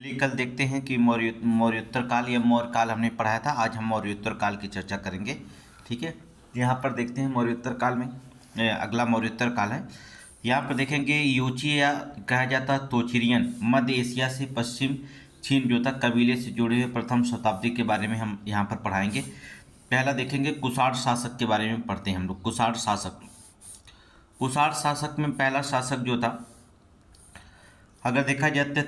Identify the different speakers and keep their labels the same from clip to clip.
Speaker 1: चलिए कल देखते हैं कि मौर्योत्तर काल या मौर्य काल हमने पढ़ाया था। आज हम मौर्योत्तर काल की चर्चा करेंगे। ठीक है, यहाँ पर देखते हैं मौर्योत्तर काल में अगला मौर्योत्तर काल है। यहाँ पर देखेंगे यूची या कहा जाता तोचिरियन मध्य एशिया से पश्चिम चीन जो था कबीले से जुड़े हुए प्रथम शताब्दी के बारे में हम यहाँ पर पढ़ाएंगे। पहला देखेंगे कुषाण शासक के बारे में पढ़ते हैं हम लोग। कुषाण शासक में पहला शासक जो था, अगर देखा जाए तो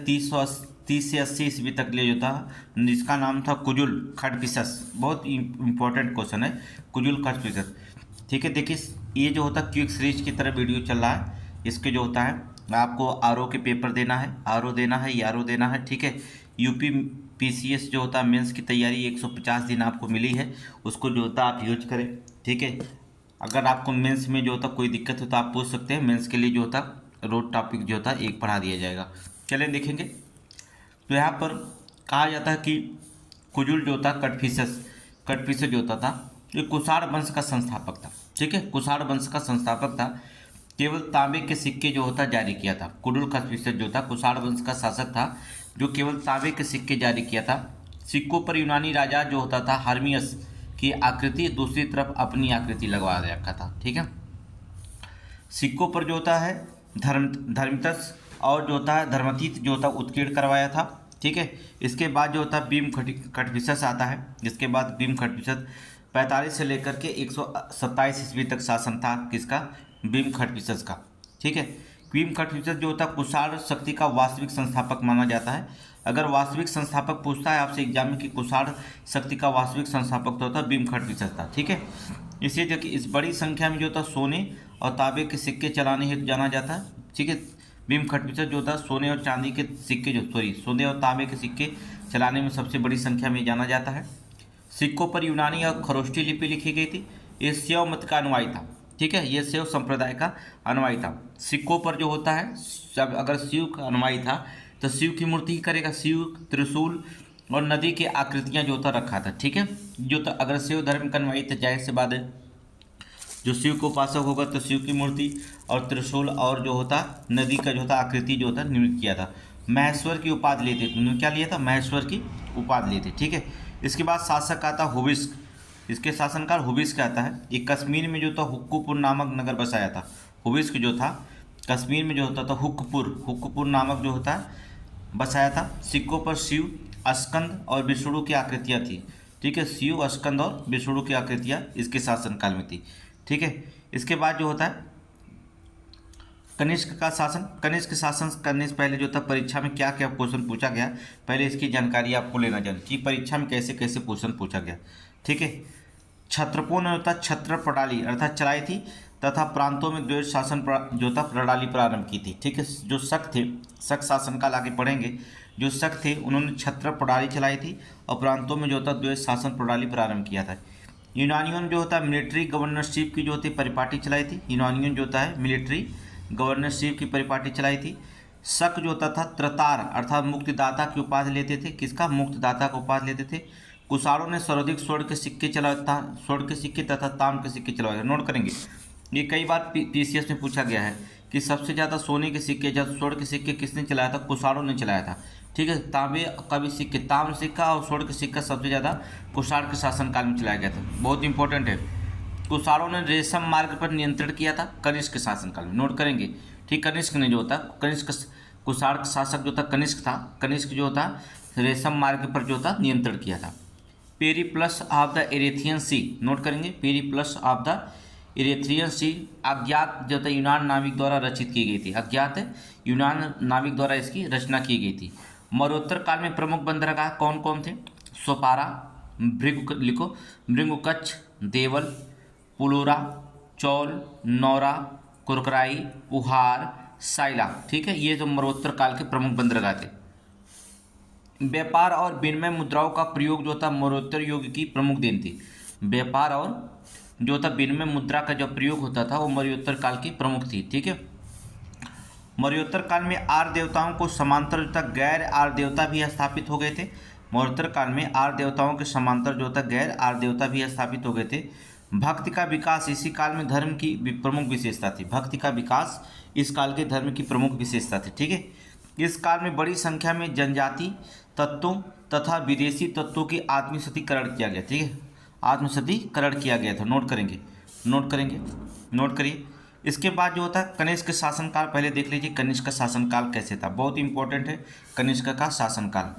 Speaker 1: 30 से 80 ईस्वी तक ले जो था, जिसका नाम था कुजुल खडपिसस। बहुत इंपॉर्टेंट क्वेश्चन है, कुजुल खडपिसस। ठीक है, देखिए ये जो होता क्विक सीरीज की तरह वीडियो चल रहा है। इसके जो होता है आपको आरओ के पेपर देना है, आरओ देना है, यारो देना है। ठीक है, यूपी पीसीएस जो होता है मेंस की तैयारी 150 दिन आपको मिली है, उसको जो होता आप यूज करें। ठीक है, अगर आपको मेंस में जो होता कोई दिक्कत हो तो आप पूछ सकते हैं। मेंस के लिए जो होता रोड टॉपिक जो होता एक पढ़ा दिया जाएगा। चलें देखेंगे, तो यहाँ पर कहा जाता है कि कुजुल जो होता कटफिसस जो होता था, ये कुषाण वंश का संस्थापक था। ठीक है, कुषाण वंश का संस्थापक था। केवल तांबे के सिक्के जो होता जारी किया था। कुजुल खडपिसस जो था कुषाण वंश का शासक था जो केवल तांबे के सिक्के जारी किया था। सिक्कों पर यूनानी राजा जो होता था हर्मियस की आकृति, दूसरी तरफ अपनी आकृति लगवा रखा था। ठीक है, सिक्कों पर जो होता है धर्मितस और जो होता है धर्मतीत जो होता उत्कीर्ण करवाया था। ठीक है, इसके बाद जो होता भीम खडपिसस आता है। इसके बाद भीम खडपिसस 45 से लेकर के 127 ईस्वी तक शासन था किसका, भीम खडपिसस का। ठीक है, भीम खडपिसस जो होता कुषाण शक्ति का वास्तविक संस्थापक माना जाता है। अगर वास्तविक संस्थापक पूछता है आपसे एग्जाम में कि कुषाण शक्ति का वास्तविक संस्थापक तो होता भीम खडपिसस था। ठीक है, इसी जगह इस बड़ी संख्या में जो होता सोने और तांबे के सिक्के चलाने हेतु जाना जाता है। ठीक है, भीम खडपिसस जो होता सोने और चांदी के सिक्के सोने और तांबे के सिक्के चलाने में सबसे बड़ी संख्या में जाना जाता है। सिक्कों पर यूनानी और खरोष्टी लिपि लिखी गई थी। ये शैव मत का अनुयायी था। ठीक है, ये शैव संप्रदाय का अनुयायी था। सिक्कों पर जो होता है अगर शिव का अनुयायी था तो शिव की मूर्ति ही करेगा, शिव, त्रिशूल और नदी की आकृतियाँ जो होता रखा था। ठीक है, जो तो अगर शिव धर्म का अनुयायी तो जाहिर सी बात है जो शिव को उपासक होगा तो शिव की मूर्ति और त्रिशूल और जो होता नदी का जो होता आकृति जो होता निर्मित किया था। महेश्वर की उपाधि लेते थे। उन्होंने क्या लिया था, महेश्वर की उपाधि लेते। ठीक है, इसके बाद शासक आता हुबिस्क। इसके शासनकाल हुबिस्क आता है। ये कश्मीर में जो था हुक्कुपुर नामक नगर बसाया था। हुबिस्क जो था कश्मीर में जो होता था हुक्कुपुर नामक जो होता बसाया था। सिक्कों पर शिव, स्कंद और विष्णु की आकृतियाँ थी। ठीक है, शिव, स्कंद और विष्णु की आकृतियाँ इसके शासनकाल में थी। ठीक है, इसके बाद जो होता है कनिष्क का शासन। कनिष्क शासन करने से पहले जो था परीक्षा में क्या क्या क्वेश्चन पूछा गया, पहले इसकी जानकारी आपको लेना चाहिए कि परीक्षा में कैसे कैसे क्वेश्चन पूछा गया। ठीक है, क्षत्रपों ने होता छत्र प्रणाली अर्थात चलाई थी तथा प्रांतों में द्वैत शासन जो था प्रणाली प्रारंभ की थी। ठीक है, जो शक थे, शक शासन काल आगे पढ़ेंगे, जो शक थे उन्होंने छत्र प्रणाली चलाई थी और प्रांतों में जो होता द्वैत शासन प्रणाली प्रारंभ किया था। यूनानियों ने जो होता है मिलिट्री गवर्नरशिप की जो होती परिपाटी चलाई थी। यूनानियों जो होता है मिलिट्री गवर्नरशिप की परिपाटी चलाई थी। शक जो होता था त्रतार अर्थात मुक्तिदाता की उपाधि लेते थे। किसका, मुक्तिदाता को उपाधि लेते थे। कुषाणों ने सर्वाधिक स्वर्ण के सिक्के स्वर्ण के सिक्के तथा ताम के सिक्के चलवाए। नोट करेंगे, ये कई बार पीसीएस में पूछा गया है कि सबसे ज़्यादा सोने के सिक्के या स्वर्ण के सिक्के किसने चलाया था, कुषाणों ने चलाया था। ठीक है, तांबे का भी सिक्के, ताम सिक्का और स्वर्ण का सिक्का सबसे ज़्यादा कुषाण के शासनकाल में चलाया गया था। बहुत इंपॉर्टेंट है। कुषाणों ने रेशम मार्ग पर नियंत्रण किया था कनिष्क के शासनकाल में। नोट करेंगे, ठीक, कनिष्क ने जो होता कनिष्क कुषाण का शासक जो था कनिष्क था। कनिष्क जो होता रेशम मार्ग पर जो था नियंत्रण किया था। Periplus of the Erythraean Sea. Note करेंगे, Periplus of the Erythraean Sea अज्ञात जो था यूनान नाविक द्वारा रचित की गई थी। अज्ञात यूनान नाविक द्वारा इसकी रचना की गई थी। मरणोत्तर काल में प्रमुख बंदरगाह कौन कौन थे, सोपारा, भृगुकच्छ, देवल, पुलोरा, चौल, नौरा, कुरकराई, उहार, साइला। ठीक है, ये जो मरणोत्तर काल के प्रमुख बंदरगाह थे। व्यापार और विनिमय मुद्राओं का प्रयोग जो था मरणोत्तर युग की प्रमुख देन थी। व्यापार और जो था विनिमय मुद्रा का जो प्रयोग होता था वो मरणोत्तर काल की प्रमुख थी। ठीक है, मरणोत्तर काल में आर्य देवताओं को समांतर जो था गैर आर्य देवता भी स्थापित हो गए थे। मरणोत्तर काल में आर्य देवताओं के समांतर जो था गैर आर्य देवता भी स्थापित हो गए थे। भक्ति का विकास इसी काल में धर्म की प्रमुख विशेषता थी। भक्ति का विकास इस काल के धर्म की प्रमुख विशेषता थी। ठीक है, इस काल में बड़ी संख्या में जनजाति तत्वों तथा विदेशी तत्वों की आत्मसतीकरण किया गया। ठीक है, आत्मसतीकरण किया गया था। नोट करेंगे, नोट करिए। इसके बाद जो होता है कनिष्क शासनकाल, पहले देख लीजिए कनिष्क का शासनकाल कैसे था, बहुत इंपॉर्टेंट है कनिष्क का शासनकाल।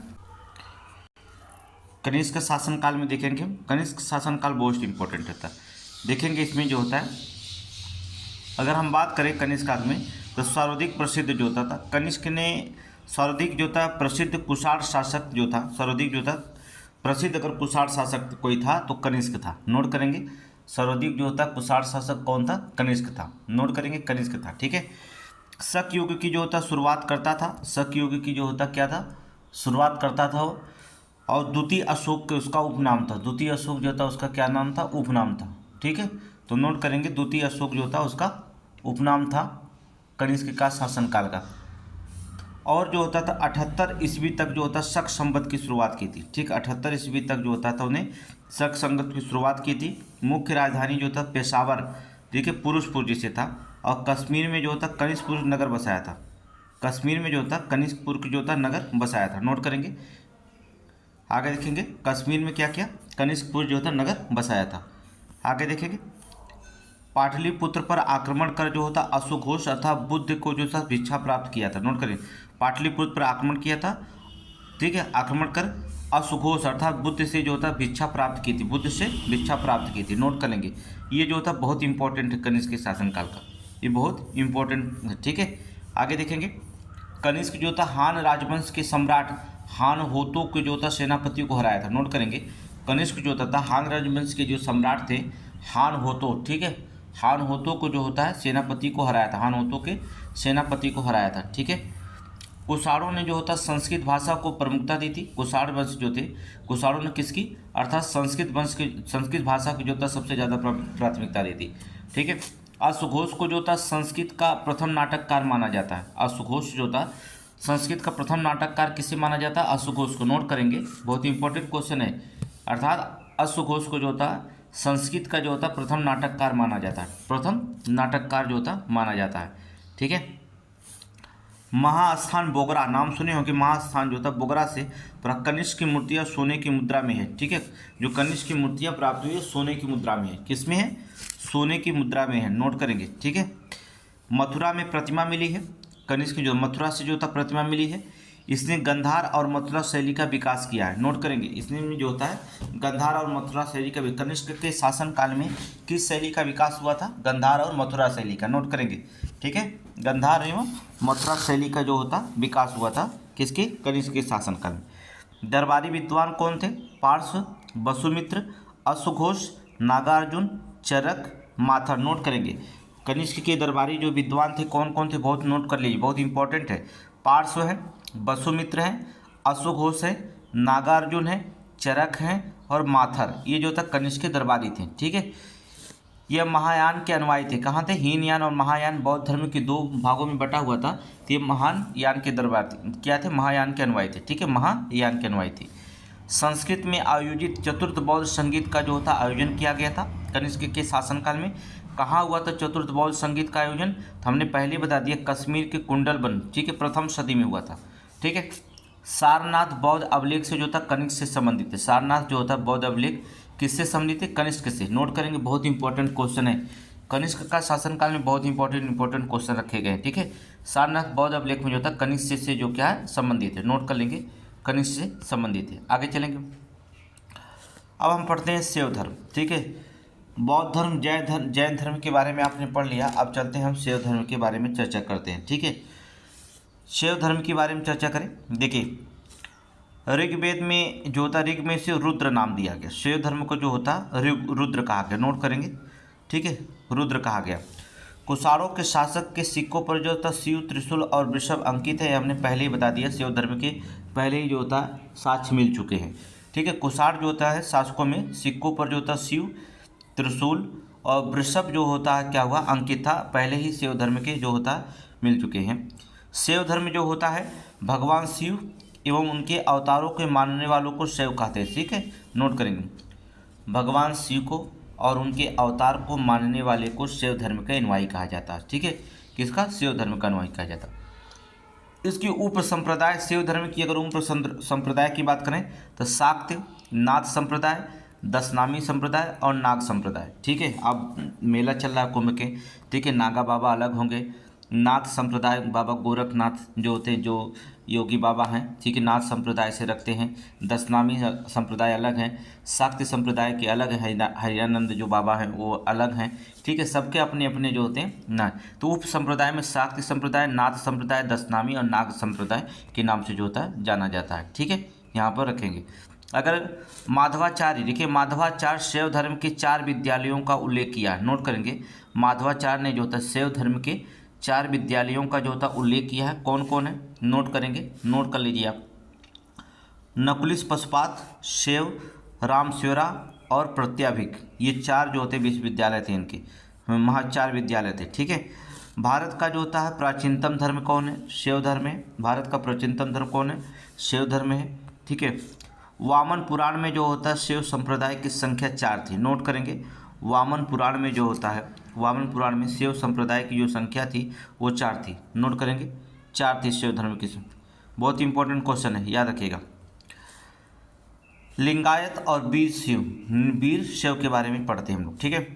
Speaker 1: कनिष्क शासनकाल में देखेंगे हम, कनिष्क शासनकाल बहुत इंपॉर्टेंट होता है। देखेंगे इसमें जो होता है, अगर हम बात करें कनिष्क काल में, तो सर्वाधिक प्रसिद्ध जो होता था कनिष्क ने, सर्वाधिक जो था प्रसिद्ध कुषाण शासक जो था, सर्वाधिक जो था प्रसिद्ध अगर कुषाण शासक कोई था तो कनिष्क था। नोट करेंगे, सर्वाधिक जो होता कुषाण शासक कौन था, कनिष्क था। नोट करेंगे कनिष्क था। ठीक है, शक युग की जो होता शुरुआत करता था, शक युग की जो होता क्या था, शुरुआत करता था वो। और द्वितीय अशोक के उसका उपनाम था, द्वितीय अशोक जो था उसका क्या नाम था, उपनाम था। ठीक है, तो नोट करेंगे द्वितीय अशोक जो था उसका उपनाम था कनिष्क का शासनकाल का। और जो होता था 78 ईस्वी तक जो होता शक संवत की शुरुआत की थी। ठीक, 78 ईस्वी तक जो होता था उन्हें शक संवत की शुरुआत की थी। मुख्य राजधानी जो था पेशावर, ठीक है, पुरुषपुर जिसे था। और कश्मीर में जो होता कनिष्कपुर नगर बसाया था, कश्मीर में जो होता कनिष्कपुर जो होता नगर बसाया था। नोट करेंगे, आगे देखेंगे कश्मीर में क्या किया, कनिष्कपुर जो होता नगर बसाया था। आगे देखेंगे पाटलिपुत्र पर आक्रमण कर जो होता अश्वघोष अर्थात बुद्ध को जो था भिक्षा प्राप्त किया था। नोट करें, पाटलिपुत्र पर आक्रमण किया था। ठीक है, आक्रमण कर अश्वघोष अर्थात बुद्ध से जो होता भिक्षा प्राप्त की थी, बुद्ध से भिक्षा प्राप्त की थी। नोट करेंगे, ये जो होता बहुत इंपॉर्टेंट है कनिष्क के शासनकाल का, ये बहुत इंपॉर्टेंट है। ठीक है, आगे देखेंगे कनिष्क जो था हान राजवंश के सम्राट हान होतो के जो था सेनापति को हराया था। नोट करेंगे, कनिष्क जो था हान राजवंश के जो सम्राट थे हान होतो, ठीक है, हान होतो को जो होता है सेनापति को हराया था, हान होतो के सेनापति को हराया था। ठीक है, कुषाणों ने जो होता संस्कृत भाषा को प्रमुखता दी थी। कुषाण वंश जो थे, कुषाणों ने किसकी, अर्थात संस्कृत वंश की, संस्कृत भाषा की जो था सबसे ज़्यादा प्राथमिकता दी थी। ठीक है, अश्वघोष को जो था संस्कृत का प्रथम नाटककार माना जाता है। अश्वघोष जो था संस्कृत का प्रथम नाटककार किसे माना जाता है, अश्वघोष को। नोट करेंगे, बहुत इंपॉर्टेंट क्वेश्चन है। अर्थात अश्वघोष को जो होता संस्कृत का जो होता प्रथम नाटककार माना जाता है, प्रथम नाटककार जो होता माना जाता है। ठीक है, महास्थान बोगरा, नाम सुने होंगे, महास्थान जो था बोगरा से कनिष्क की मूर्तियाँ सोने की मुद्रा में है। ठीक है, जो कनिष्क की मूर्तियाँ प्राप्त हुई है सोने की मुद्रा में है। किस में है, सोने की मुद्रा में है। नोट करेंगे। ठीक है, मथुरा में प्रतिमा मिली है, कनिष्क जो मथुरा से जो था प्रतिमा मिली है। इसने गंधार और मथुरा शैली का विकास किया है। नोट करेंगे, इसमें जो होता है गंधार और मथुरा शैली का, कनिष्क के शासनकाल में किस शैली का विकास हुआ था, गंधार और मथुरा शैली का। नोट करेंगे। ठीक है, गंधार एवं मथुरा शैली का जो होता विकास हुआ था किसके, कनिष्क के शासनकाल में। दरबारी विद्वान कौन थे, पार्श्व, वसुमित्र, अश्वघोष, नागार्जुन, चरक, माथर। नोट करेंगे, कनिष्क के दरबारी जो विद्वान थे कौन कौन थे, बहुत नोट कर लीजिए, बहुत इंपॉर्टेंट है। पार्श्व है, वसुमित्र है, अश्वघोष है, नागार्जुन है, चरक हैं और माथर, ये जो था कनिष्क के दरबारी थे। ठीक है, यह महायान के अनुयायी थे। कहाँ थे, हीनयान और महायान बौद्ध धर्म के दो भागों में बटा हुआ था। तो ये महायान के दरबार थे, क्या थे, महायान के अनुयायी थे। ठीक है, महायान के अनुयायी थे। संस्कृत में आयोजित चतुर्थ बौद्ध संगीत का जो था आयोजन किया गया था कनिष्क के शासनकाल में। कहाँ हुआ था चतुर्थ बौद्ध संगीत का आयोजन, तो हमने पहले बता दिया कश्मीर के कुंडलबन, ठीक है, प्रथम सदी में हुआ था। ठीक है, सारनाथ बौद्ध अभिलेख से जो था कनिष्क से संबंधित है। सारनाथ जो होता बौद्ध अभिलेख किससे संबंधित है, कनिष्क से। नोट करेंगे, बहुत इंपॉर्टेंट क्वेश्चन है, कनिष्क का शासनकाल में बहुत इंपॉर्टेंट क्वेश्चन रखे गए हैं। ठीक है, सारनाथ बौद्ध अभिलेख में जो था कनिष्क से जो क्या है संबंधित है। नोट कर लेंगे, कनिष्क से संबंधित है। आगे चलेंगे, अब हम पढ़ते हैं शैव धर्म। ठीक है, बौद्ध धर्म, जैन धर्म के बारे में आपने पढ़ लिया। अब चलते हैं हम शैव धर्म के बारे में चर्चा करते हैं। ठीक है, शैव धर्म के बारे में चर्चा करें। देखिए, ऋग्वेद में जो होता, ऋग में से रुद्र नाम दिया गया, शैव धर्म को जो होता रुद्र कहा गया। नोट करेंगे। ठीक है, रुद्र कहा गया। कुषाणों के शासक के सिक्कों पर जो था शिव, त्रिशूल और वृषभ अंकित है, हमने पहले ही बता दिया। शैव धर्म के पहले ही जो होता साक्ष्य मिल चुके हैं। ठीक है, कुषाण जो होता है शासकों में सिक्कों पर जो होता शिव, त्रिशूल और वृषभ जो होता है क्या हुआ, अंकित था, पहले ही शैव धर्म के जो होता मिल चुके हैं। शैव धर्म जो होता है भगवान शिव एवं उनके अवतारों के मानने वालों को शैव कहते हैं। ठीक है, नोट करेंगे, भगवान शिव को और उनके अवतार को मानने वाले को शैव धर्म का अनुयायी कहा जाता है। ठीक है, किसका, शैव धर्म का अनुयायी कहा जाता है। इसकी उप संप्रदाय शैव धर्म की अगर उप संप्रदाय की बात करें तो शाक्त, नाथ संप्रदाय, दशनामी संप्रदाय और नाग संप्रदाय। ठीक है, अब मेला चल रहा है कुंभ के, ठीक है, नागा बाबा अलग होंगे, नाथ संप्रदाय बाबा गोरखनाथ जो होते हैं, जो योगी बाबा हैं, ठीक है, नाथ संप्रदाय से रखते हैं। दशनामी संप्रदाय अलग हैं, शाक्त संप्रदाय के अलग है, हरियानंद जो बाबा हैं वो अलग हैं। ठीक है, सबके अपने अपने जो होते हैं ना। तो उप संप्रदाय में शाक्त संप्रदाय, नाथ संप्रदाय, दशनामी और नाग संप्रदाय के नाम से जो होता है जाना जाता है। ठीक है, यहाँ पर रखेंगे। अगर माधवाचार्य, देखिए माधवाचार्य शैव धर्म के 4 विद्यालयों का उल्लेख किया है, नोट करेंगे। माधवाचार्य ने जो होता है शैव धर्म के 4 विद्यालयों का जो होता है उल्लेख किया है। कौन कौन है, नोट करेंगे, नोट कर लीजिए आप। नकुलिस पशुपात, शैव, रामस्वरा और प्रत्याभिक, ये 4 जो होते विश्वविद्यालय थे इनके, 4 विद्यालय थे। ठीक है, भारत का जो होता है प्राचीनतम धर्म कौन है, शैव धर्म है। भारत का प्राचीनतम धर्म कौन है, शैव धर्म है। ठीक है, वामन पुराण में जो होता है शैव संप्रदाय की संख्या 4 थी, नोट करेंगे। वामन पुराण में जो होता है, वामन पुराण में शैव संप्रदाय की जो संख्या थी वो 4 थी, नोट करेंगे, 4 थी शैव धर्म की। बहुत इंपॉर्टेंट क्वेश्चन है, याद रखिएगा। लिंगायत और वीर शिव, वीर शैव के बारे में पढ़ते हैं हम लोग। ठीक है,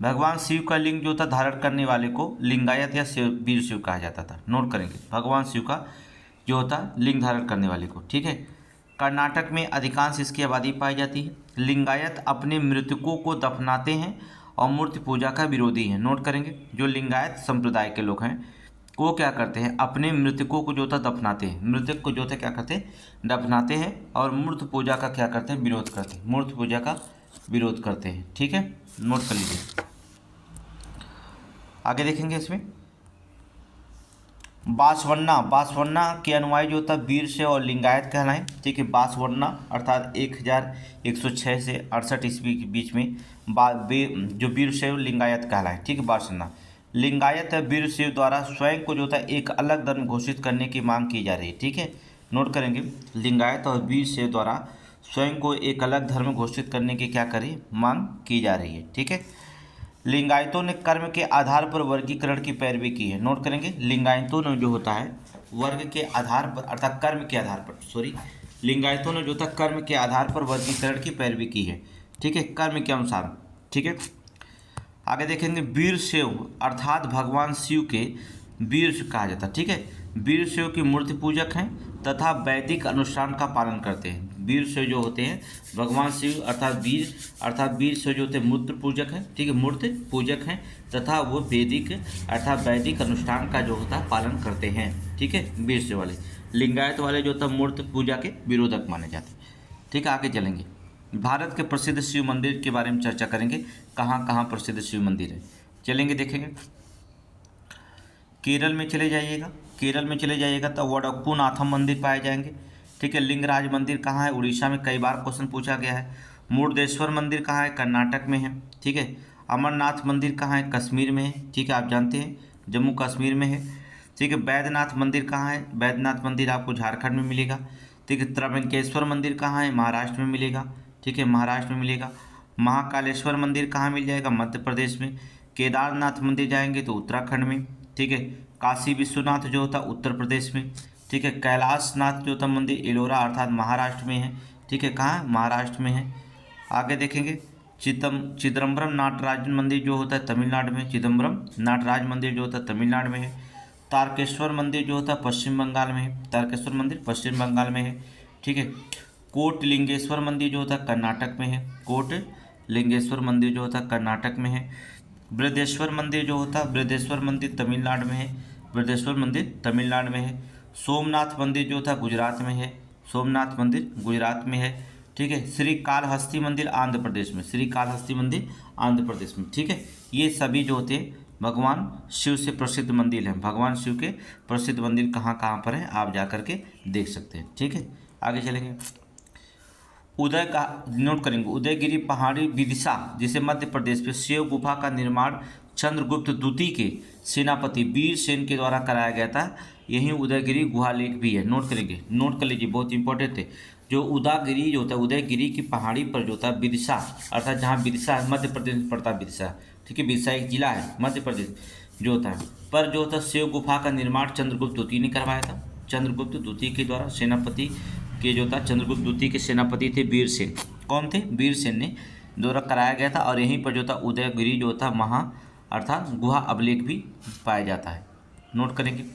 Speaker 1: भगवान शिव का लिंग जो था धारण करने वाले को लिंगायत या वीर शिव कहा जाता था, नोट करेंगे। भगवान शिव का जो होता है लिंग धारण करने वाले को। ठीक है, कर्नाटक में अधिकांश इसकी आबादी पाई जाती है। लिंगायत अपने मृतकों को दफनाते हैं और मूर्ति पूजा का विरोधी है, नोट करेंगे। जो लिंगायत संप्रदाय के लोग हैं वो क्या करते हैं, अपने मृतकों को जो होता दफनाते हैं, मृतक को जो होता क्या करते हैं, दफनाते हैं और मूर्ति पूजा का क्या करते हैं, विरोध करते हैं, मूर्ति पूजा का विरोध करते हैं। ठीक है, नोट कर लीजिए। आगे देखेंगे इसमें बासवन्ना के अनुयायी जो होता है वीर शैव और लिंगायत कहलाएं। ठीक है, बासवन्ना अर्थात 1106 से 68 ईस्वी के बीच में जो वीर शैव लिंगायत कहलाएं। ठीक है, बासवन्ना लिंगायत या वीर शैव द्वारा स्वयं को जो होता है एक अलग धर्म घोषित करने की मांग की जा रही है। ठीक है, नोट करेंगे। लिंगायत और वीर शैव द्वारा स्वयं को एक अलग धर्म घोषित करने की क्या करी, मांग की जा रही है। ठीक है, लिंगायतों ने कर्म के आधार पर वर्गीकरण की पैरवी की है, नोट करेंगे। लिंगायतों ने जो होता है वर्ग के आधार पर अर्थात कर्म के आधार पर, लिंगायतों ने जो होता है कर्म के आधार पर वर्गीकरण की पैरवी की है। ठीक है, कर्म के अनुसार। ठीक है, आगे देखेंगे वीर शैव अर्थात भगवान शिव के वीर कहा जाता है। ठीक है, वीर शैव की मूर्ति पूजक हैं तथा वैदिक अनुष्ठान का पालन करते हैं। वीर शैव जो होते हैं भगवान शिव अर्थात वीर शैव जो होते हैं मूर्ति पूजक हैं। ठीक है, मूर्ति पूजक हैं तथा वो वैदिक अनुष्ठान का जो होता है पालन करते हैं। ठीक है, वीर शैव वाले। लिंगायत वाले जो होता है मूर्ति पूजा के विरोधक माने जाते हैं। ठीक है, आगे चलेंगे। भारत के प्रसिद्ध शिव मंदिर के बारे में चर्चा करेंगे, कहाँ कहाँ प्रसिद्ध शिव मंदिर है, चलेंगे देखेंगे। केरल में चले जाइएगा तो वडक्कुनाथम मंदिर पाए जाएंगे। ठीक है, लिंगराज मंदिर कहाँ है, उड़ीसा में, कई बार क्वेश्चन पूछा गया है। मुर्देश्वर मंदिर कहाँ है, कर्नाटक में है। ठीक है, अमरनाथ मंदिर कहाँ है, कश्मीर में है। ठीक है, आप जानते हैं जम्मू कश्मीर में है। ठीक है, बैद्यनाथ मंदिर कहाँ है, बैद्यनाथ मंदिर आपको झारखंड में मिलेगा। ठीक है, त्रयंबकेश्वर मंदिर कहाँ है, महाराष्ट्र में मिलेगा। ठीक है, महाराष्ट्र में मिलेगा। महाकालेश्वर मंदिर कहाँ मिल जाएगा, मध्य प्रदेश में। केदारनाथ मंदिर जाएंगे तो उत्तराखंड में। ठीक है, काशी विश्वनाथ जो होता उत्तर प्रदेश में। ठीक है, कैलाशनाथ जो होता मंदिर एलोरा अर्थात महाराष्ट्र में है। ठीक है, कहाँ, महाराष्ट्र में है। आगे देखेंगे चिदम्बरम नाटराज मंदिर जो होता है तमिलनाडु में। चिदम्बरम नाटराज मंदिर जो होता है तमिलनाडु में है। तारकेश्वर मंदिर जो होता है पश्चिम बंगाल में है। तारकेश्वर मंदिर पश्चिम बंगाल में है। ठीक है, कोटलिंगेश्वर मंदिर जो होता है कर्नाटक में है। कोटलिंगेश्वर मंदिर जो होता है कर्नाटक में है। बृहदेश्वर मंदिर जो होता है बृहदेश्वर मंदिर तमिलनाडु में है। बृहदेश्वर मंदिर तमिलनाडु में है। सोमनाथ मंदिर जो होता है गुजरात में है। सोमनाथ मंदिर गुजरात में है। ठीक है, श्री कालहस्ती मंदिर आंध्र प्रदेश में। श्री कालहस्ती मंदिर आंध्र प्रदेश में। ठीक है, ये सभी जो होते हैं भगवान शिव से प्रसिद्ध मंदिर हैं। भगवान शिव के प्रसिद्ध मंदिर कहाँ कहाँ पर हैं आप जा करके देख सकते हैं। ठीक है, आगे चलेंगे। उदय का नोट करेंगे। उदयगिरी पहाड़ी विदिशा जिसे मध्य प्रदेश में शिव गुफा का निर्माण चंद्रगुप्त द्वितीय के सेनापति वीर सेन के द्वारा कराया गया था। यही उदयगिरी गुहा लेक भी है, नोट करेंगे, नोट कर लीजिए, बहुत इंपॉर्टेंट है। जो उदयगिरी जो होता है उदयगिरी की पहाड़ी पर जो होता है विदिशा अर्थात जहाँ विदिशा मध्य प्रदेश में पड़ता है विदिशा। ठीक है, विदिशा एक जिला है मध्य प्रदेश। जो होता है। पर जो होता है शिव गुफा का निर्माण चंद्रगुप्त द्वितीय ने करवाया था। चंद्रगुप्त द्वितीय के द्वारा सेनापति के जो था चंद्रगुप्त द्वितीय के सेनापति थे वीरसेन। कौन थे? वीरसेन ने द्वारा कराया गया था। और यहीं पर जो था उदयगिरि जो था महा अर्थात गुहा अभिलेख भी पाया जाता है। नोट करेंगे।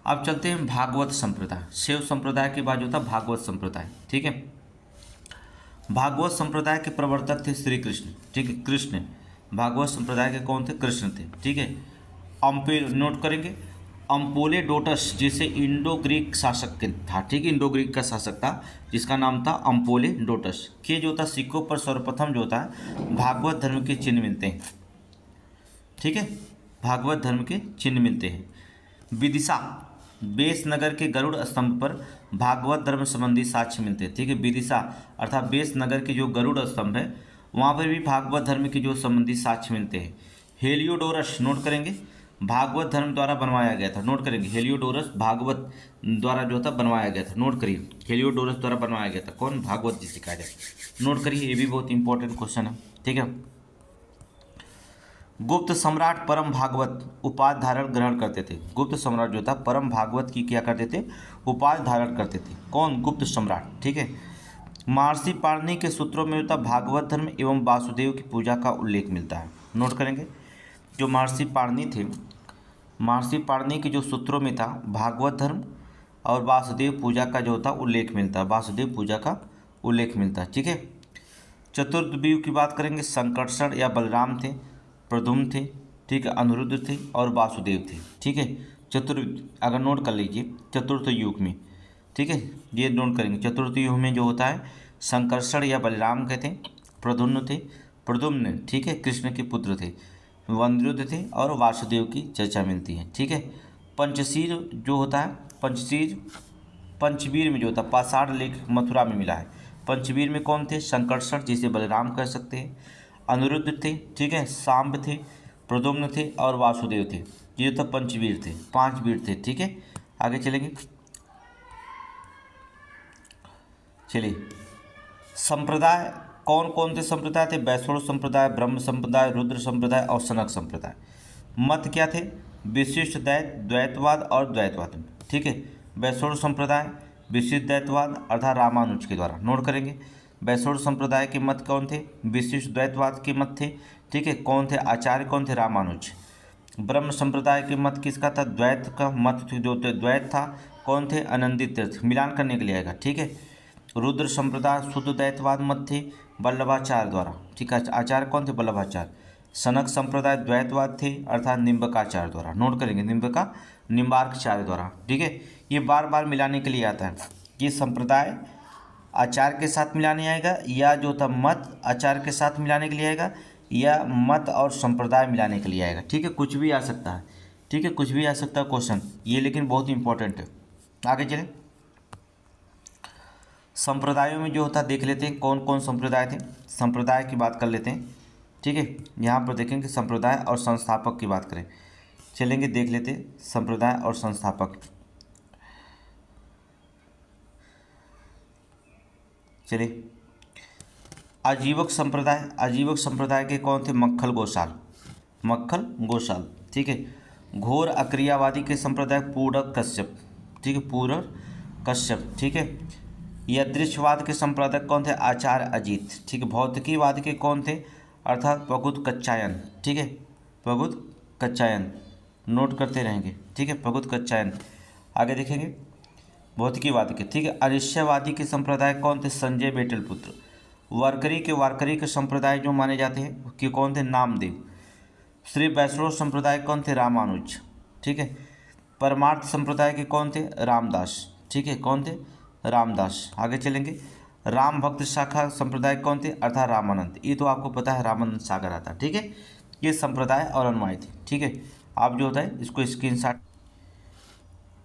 Speaker 1: अब चलते हैं भागवत संप्रदाय। शिव संप्रदाय के बाद जो था भागवत संप्रदाय। ठीक है, भागवत संप्रदाय के प्रवर्तक थे श्री कृष्ण। ठीक है, कृष्ण भागवत संप्रदाय के कौन थे? कृष्ण थे। ठीक है, नोट करेंगे अम्पोलेडोटस जिसे इंडो ग्रीक शासक था। ठीक है, इंडो ग्रीक का शासक था जिसका नाम था अम्पोलेडोटस के जो था सिक्कों पर सर्वप्रथम जो था भागवत धर्म के चिन्ह मिलते हैं। ठीक है, भागवत धर्म के चिन्ह मिलते हैं। विदिशा बेस नगर के गरुड़ स्तंभ पर भागवत धर्म संबंधी साक्ष्य मिलते हैं। ठीक है, विदिशा अर्थात बेस नगर के जो गरुड़ स्तंभ है वहाँ पर भी भागवत धर्म के जो संबंधी साक्ष्य मिलते हैं। हेलियोडोरस नोट करेंगे भागवत धर्म द्वारा बनवाया गया था। नोट करेंगे हेलियोडोरस भागवत द्वारा जो था बनवाया गया था। नोट करिए हेलियोडोरस द्वारा बनवाया गया था। कौन? भागवत जी सिखाया जाए। नोट करिए, ये भी बहुत इंपॉर्टेंट क्वेश्चन है। ठीक है, गुप्त सम्राट परम भागवत उपाधि धारण ग्रहण करते थे। गुप्त सम्राट जो था परम भागवत की क्या करते थे? उपाधि धारण करते थे। कौन? गुप्त सम्राट। ठीक है, महर्षि पाणिनि के सूत्रों में जो था भागवत धर्म एवं वासुदेव की पूजा का उल्लेख मिलता है। नोट करेंगे जो महर्षि पाणिनि थे, महर्षि पाणिनि के जो सूत्रों में था भागवत धर्म और वासुदेव पूजा का जो था उल्लेख मिलता है। वासुदेव पूजा का उल्लेख मिलता है। ठीक है, चतुर्व्यूह की बात करेंगे संकर्षण या बलराम थे, प्रद्युम्न थे, ठीक है, अनिरुद्ध थे और वासुदेव थे। ठीक है, अगर नोट कर लीजिए चतुर्थ युग में। ठीक है, ये नोट करेंगे चतुर्थ युग में जो होता है संकर्षण या बलराम के थे, प्रद्युम्न ठीक है कृष्ण के पुत्र थे, अनिरुद्ध थे और वासुदेव की चर्चा मिलती है। ठीक है, पंचशीर जो होता है पंचवीर में जो होता है पाषाण लेख मथुरा में मिला है। पंचवीर में कौन थे? संकर्षण जिसे बलराम कह सकते हैं, अनिरुद्ध थे, ठीक है, सांब थे, प्रद्युम्न थे और वासुदेव थे। ये तो पंचवीर थे, 5 वीर थे। ठीक है, आगे चलेंगे। चलिए, संप्रदाय कौन कौन से संप्रदाय थे? वैष्णव संप्रदाय, ब्रह्म संप्रदाय, रुद्र संप्रदाय और सनक संप्रदाय। मत क्या थे? विशिष्ट द्वैतवाद और द्वैतवाद। ठीक है, वैष्णव संप्रदाय विशिष्ट द्वैतवाद अर्थात रामानुज के द्वारा। नोट करेंगे वैष्णव संप्रदाय के मत कौन थे? विशिष्ट द्वैतवाद के मत थे। ठीक है, कौन थे? आचार्य कौन थे? रामानुज। ब्रह्म संप्रदाय के मत किसका था? द्वैत का मत जो द्वैत था कौन थे? आनंदित तीर्थ, मिलान करने के लिए आएगा। ठीक है, रुद्र संप्रदाय शुद्ध द्वैतवाद मत थे वल्लभाचार्य द्वारा। ठीक है, आचार्य कौन थे? वल्लभाचार्य। सनक संप्रदाय द्वैतवाद थे अर्थात निम्बकाचार्य द्वारा। नोट करेंगे निम्बार्काचार्य द्वारा। ठीक है, ये बार बार मिलाने के लिए आता है। ये संप्रदाय आचार्य के साथ मिलाने आएगा या जो था मत आचार्य के साथ मिलाने के लिए आएगा या मत और संप्रदाय मिलाने के लिए आएगा। ठीक है, कुछ भी आ सकता है। ठीक है, कुछ भी आ सकता है क्वेश्चन ये, लेकिन बहुत इंपॉर्टेंट है। आगे चलें, संप्रदायों में जो होता देख लेते हैं कौन कौन संप्रदाय थे। संप्रदाय की बात कर लेते हैं। ठीक है, यहाँ पर देखेंगे संप्रदाय और संस्थापक की बात करें, चलेंगे देख लेते हैं संप्रदाय और संस्थापक। चलिए, आजीवक संप्रदाय के कौन थे? मक्खल गोसाल। ठीक है, घोर अक्रियावादी के संप्रदाय पूरक कश्यप। ठीक है, पूरक कश्यप। ठीक है, यादृच्छवाद के संप्रदाय कौन थे? आचार्य अजीत। ठीक है, भौतिकीवाद के कौन थे? अर्थात प्रगुत कच्चायन। ठीक है, प्रगुत कच्चायन, नोट करते रहेंगे। ठीक है, प्रगुत कच्चायन। आगे देखेंगे भौतिकीवाद के। ठीक है, अनिश्चयवादी के संप्रदाय कौन थे? संजय बेटलपुत्र। वारकरी के संप्रदाय जो माने जाते हैं कि कौन थे? नामदेव। श्री वैष्णव संप्रदाय कौन थे? रामानुज। ठीक है, परमार्थ संप्रदाय के कौन थे? रामदास। ठीक है, कौन थे? रामदास। आगे चलेंगे, राम भक्त शाखा संप्रदाय कौन थे? अर्थात रामानंद। ये तो आपको पता है रामानंद सागर आता। ठीक है, ये संप्रदाय और अनुयायी थे। ठीक है, आप जो होता है इसको स्क्रीनशॉट।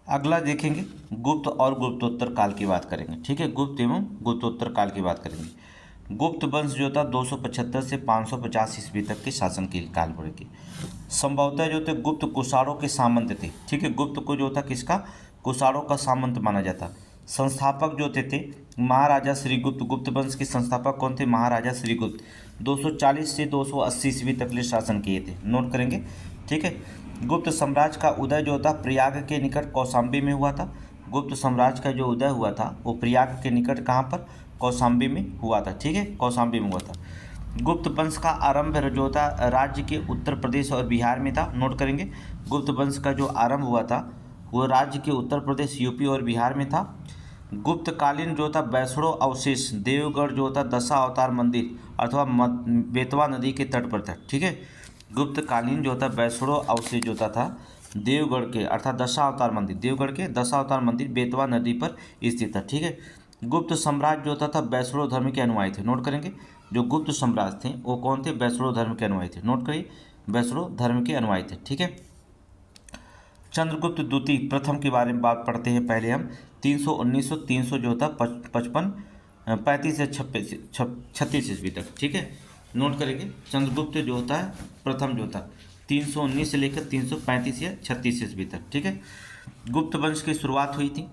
Speaker 1: अगला देखेंगे गुप्त और गुप्तोत्तर काल की बात करेंगे। ठीक है, गुप्त एवं गुप्तोत्तर काल की बात करेंगे। गुप्त वंश जो था 275 से 550 ईस्वी तक के शासन के काल के संभवतः जो थे गुप्त कुषाणों के सामंत थे। ठीक है, गुप्त को जो था किसका? कुषाणों का सामंत माना जाता। संस्थापक जो थे महाराजा श्रीगुप्त, गुप्त वंश के संस्थापक कौन थे? महाराजा श्रीगुप्त। 240 से 280 ईस्वी तक ले शासन किए थे, नोट करेंगे, ठीक है। गुप्त साम्राज्य का उदय जो था प्रयाग के निकट कौशाम्बी में हुआ था। गुप्त साम्राज्य का जो उदय हुआ था वो प्रयाग के निकट कहाँ पर? कौशाम्बी में हुआ था, ठीक है, कौशाम्बी में हुआ था। गुप्त वंश का आरंभ जो था राज्य के उत्तर प्रदेश और बिहार में था, नोट करेंगे। गुप्त वंश का जो आरंभ हुआ था वो राज्य के उत्तर प्रदेश, यूपी और बिहार में था। गुप्तकालीन जो था वैष्णव अवशेष देवगढ़ जो था दशा अवतार मंदिर अथवा बेतवा नदी के तट पर था, ठीक है। गुप्तकालीन जो था वैष्णव अवशेष जो था देवगढ़ के अर्थात दशा अवतार मंदिर, देवगढ़ के दशा अवतार मंदिर बेतवा नदी पर स्थित था, ठीक है। गुप्त साम्राज्य जो था वैष्णव धर्म के अनुयायी थे, नोट करेंगे। जो गुप्त साम्राज्य थे वो कौन थे? वैष्णव धर्म के अनुयायी थे, नोट करिए, वैष्णव धर्म के अनुयायी थे, ठीक है। चंद्रगुप्त द्वितीय प्रथम के बारे में बात पढ़ते हैं पहले हम। 300 जो था 55 35 से 36 ईस्वी तक, ठीक है, नोट करेंगे। चंद्रगुप्त जो होता है प्रथम जो था 319 से लेकर 335 या 36 ईस्वी तक, ठीक है। गुप्त वंश की शुरुआत हुई थी।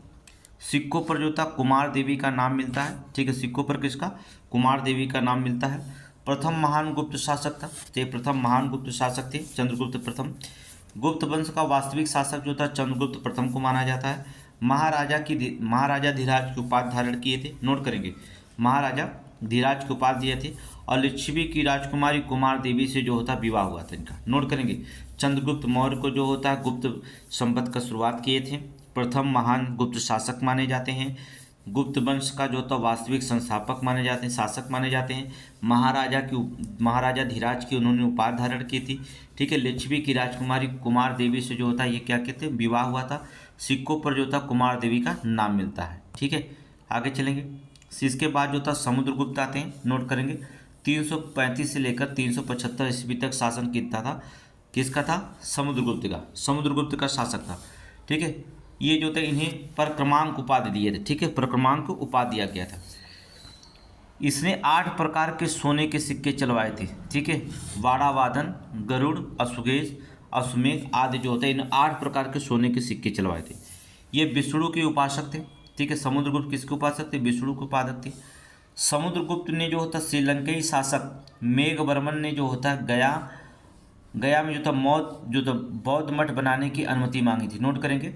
Speaker 1: सिक्कों पर जो था कुमार देवी का नाम मिलता है, ठीक है, सिक्कों पर किसका? कुमार देवी का नाम मिलता है। प्रथम महान गुप्त शासक था, तो ये प्रथम महान गुप्त शासक थे चंद्रगुप्त प्रथम। गुप्त वंश का वास्तविक शासक जो था चंद्रगुप्त प्रथम को माना जाता है। महाराजा धीराज की उपाधि धारण किए थे, नोट करेंगे, महाराजा धीराज की उपाधि दिए थे। और लिच्छवी की राजकुमारी कुमार देवी से जो होता विवाह हुआ था इनका, नोट करेंगे। चंद्रगुप्त मौर्य को जो होता है गुप्त संवत का शुरुआत किए थे, प्रथम महान गुप्त शासक माने जाते हैं। गुप्त वंश का जो था वास्तविक संस्थापक माने जाते हैं, शासक माने जाते हैं। महाराजा धीराज की उन्होंने उपाधि धारण की थी, ठीक है। लिच्छवी की राजकुमारी कुमार देवी से जो होता है ये क्या कहते हैं? विवाह हुआ था। सिक्कों पर जो था कुमार देवी का नाम मिलता है, ठीक है। आगे चलेंगे। इसके बाद जो था समुद्रगुप्त आते हैं, नोट करेंगे। 335 से लेकर 375 ईस्वी तक शासन किया था, किसका था? समुद्रगुप्त का, समुद्रगुप्त का शासक था, ठीक है। ये जो थे इन्हें परक्रमांक उपाधि दिए थे, ठीक है, परक्रमांक उपाधि दिया गया था। इसने 8 प्रकार के सोने के सिक्के चलवाए थे, ठीक है। वाड़ावादन, गरुड़, अश्वगेज, अश्वमेघ आदि जो होते हैं इन 8 प्रकार के सोने के सिक्के चलवाए थे। ये विष्णु के उपासक थे, ठीक है। समुद्रगुप्त किसके उपासक थे? विष्णु के उपासक थे। समुद्रगुप्त ने जो होता श्रीलंकाई शासक मेघवर्मन ने जो होता गया में जो था बौद्ध मठ बनाने की अनुमति मांगी थी, नोट करेंगे।